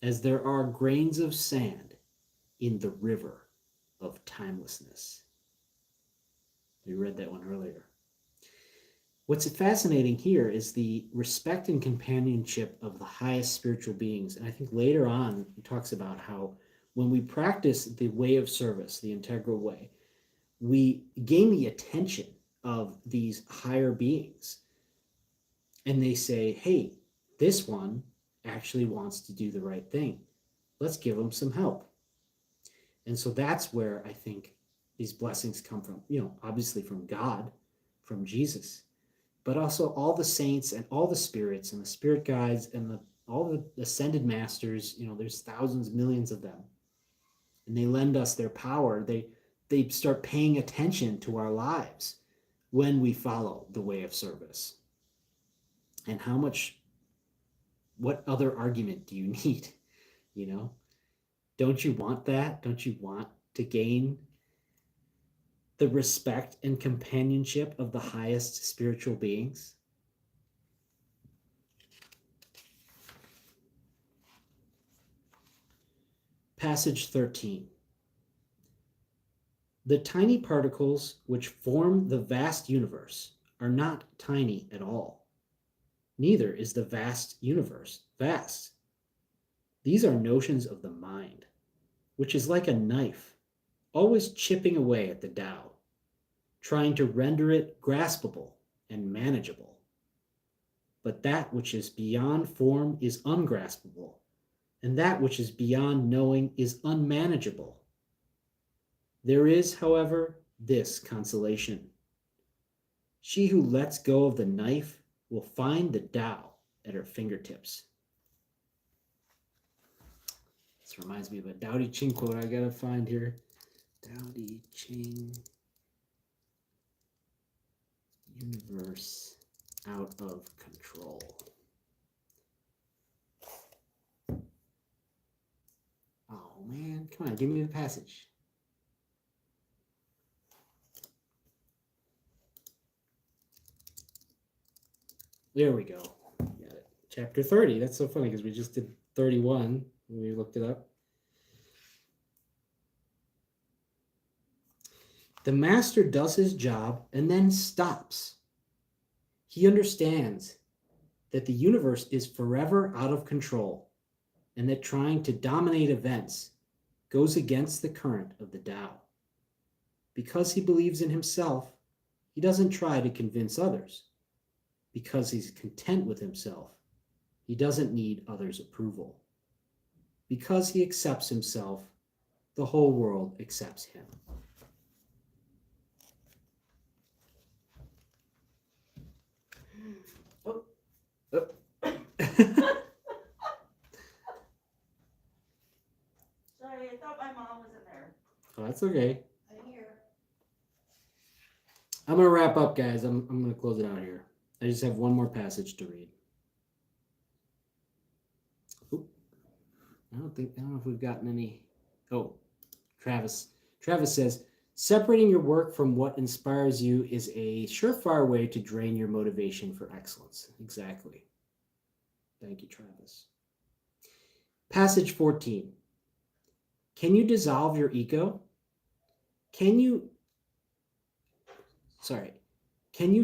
as there are grains of sand in the river of timelessness. We read that one earlier. What's fascinating here is the respect and companionship of the highest spiritual beings. And I think later on, he talks about how when we practice the way of service, the integral way, we gain the attention of these higher beings. And they say, hey, this one actually wants to do the right thing. Let's give them some help. And so that's where I think these blessings come from, obviously from God, from Jesus, but also all the saints and all the spirits and the spirit guides and all the ascended masters. There's thousands, millions of them. And they lend us their power. They start paying attention to our lives when we follow the way of service. And what other argument do you need? Don't you want that? Don't you want to gain the respect and companionship of the highest spiritual beings? Passage 13. The tiny particles which form the vast universe are not tiny at all. Neither is the vast universe vast. These are notions of the mind, which is like a knife, always chipping away at the Tao, trying to render it graspable and manageable. But that which is beyond form is ungraspable, and that which is beyond knowing is unmanageable. There is, however, this consolation. She who lets go of the knife will find the Tao at her fingertips. This reminds me of a Tao Te Ching quote I gotta find here. Tao Te Ching. Universe out of control. Come on, give me the passage. There we go. Got it. Chapter 30. That's so funny because we just did 31 when we looked it up. The master does his job and then stops. He understands that the universe is forever out of control and that trying to dominate events goes against the current of the Tao. Because he believes in himself, he doesn't try to convince others. Because he's content with himself, he doesn't need others' approval. Because he accepts himself, the whole world accepts him. Oh. Oh. Sorry, I thought my mom was in there. Oh, that's okay. I'm here. I'm going to wrap up, guys. I'm going to close it out here. I just have one more passage to read. Oop. I don't know if we've gotten any. Oh, Travis. Travis says, separating your work from what inspires you is a surefire way to drain your motivation for excellence. Exactly. Thank you, Travis. Passage 14. Can you dissolve your ego? Can you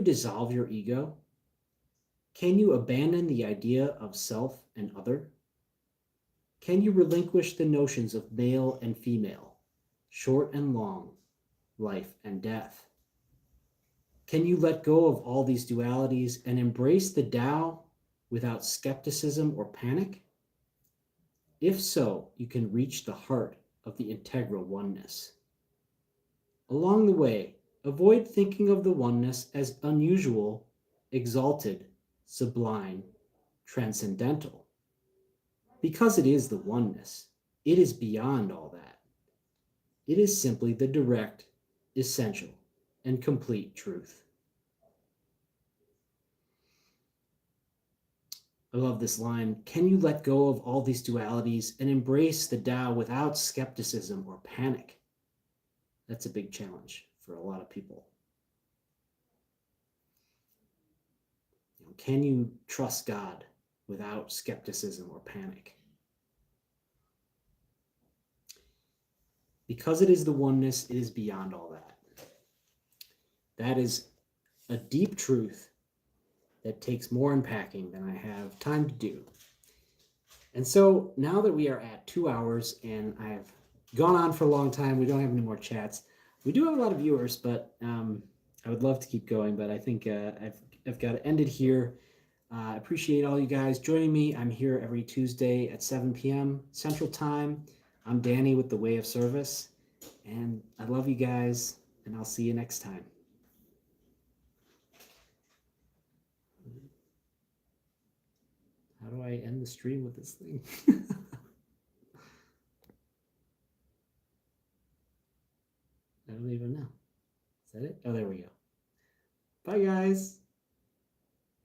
dissolve your ego? Can you abandon the idea of self and other? Can you relinquish the notions of male and female, short and long, life and death? Can you let go of all these dualities and embrace the Tao without skepticism or panic? If so, you can reach the heart of the integral oneness. Along the way, avoid thinking of the oneness as unusual, exalted, sublime, transcendental. Because it is the oneness, it is beyond all that. It is simply the direct, essential, and complete truth. I love this line. Can you let go of all these dualities and embrace the Tao without skepticism or panic? That's a big challenge for a lot of people. Can you trust God without skepticism or panic? Because it is the oneness, it is beyond all that. That is a deep truth that takes more unpacking than I have time to do. And so now that we are at 2 hours and I've gone on for a long time, we don't have any more chats. We do have a lot of viewers, but I would love to keep going, but I think I've got to end it here. I appreciate all you guys joining me. I'm here every Tuesday at 7 p.m. Central Time. I'm Danny with The Way of Service, and I love you guys, and I'll see you next time. How do I end the stream with this thing? I don't even know. Is that it? Oh, there we go. Bye, guys.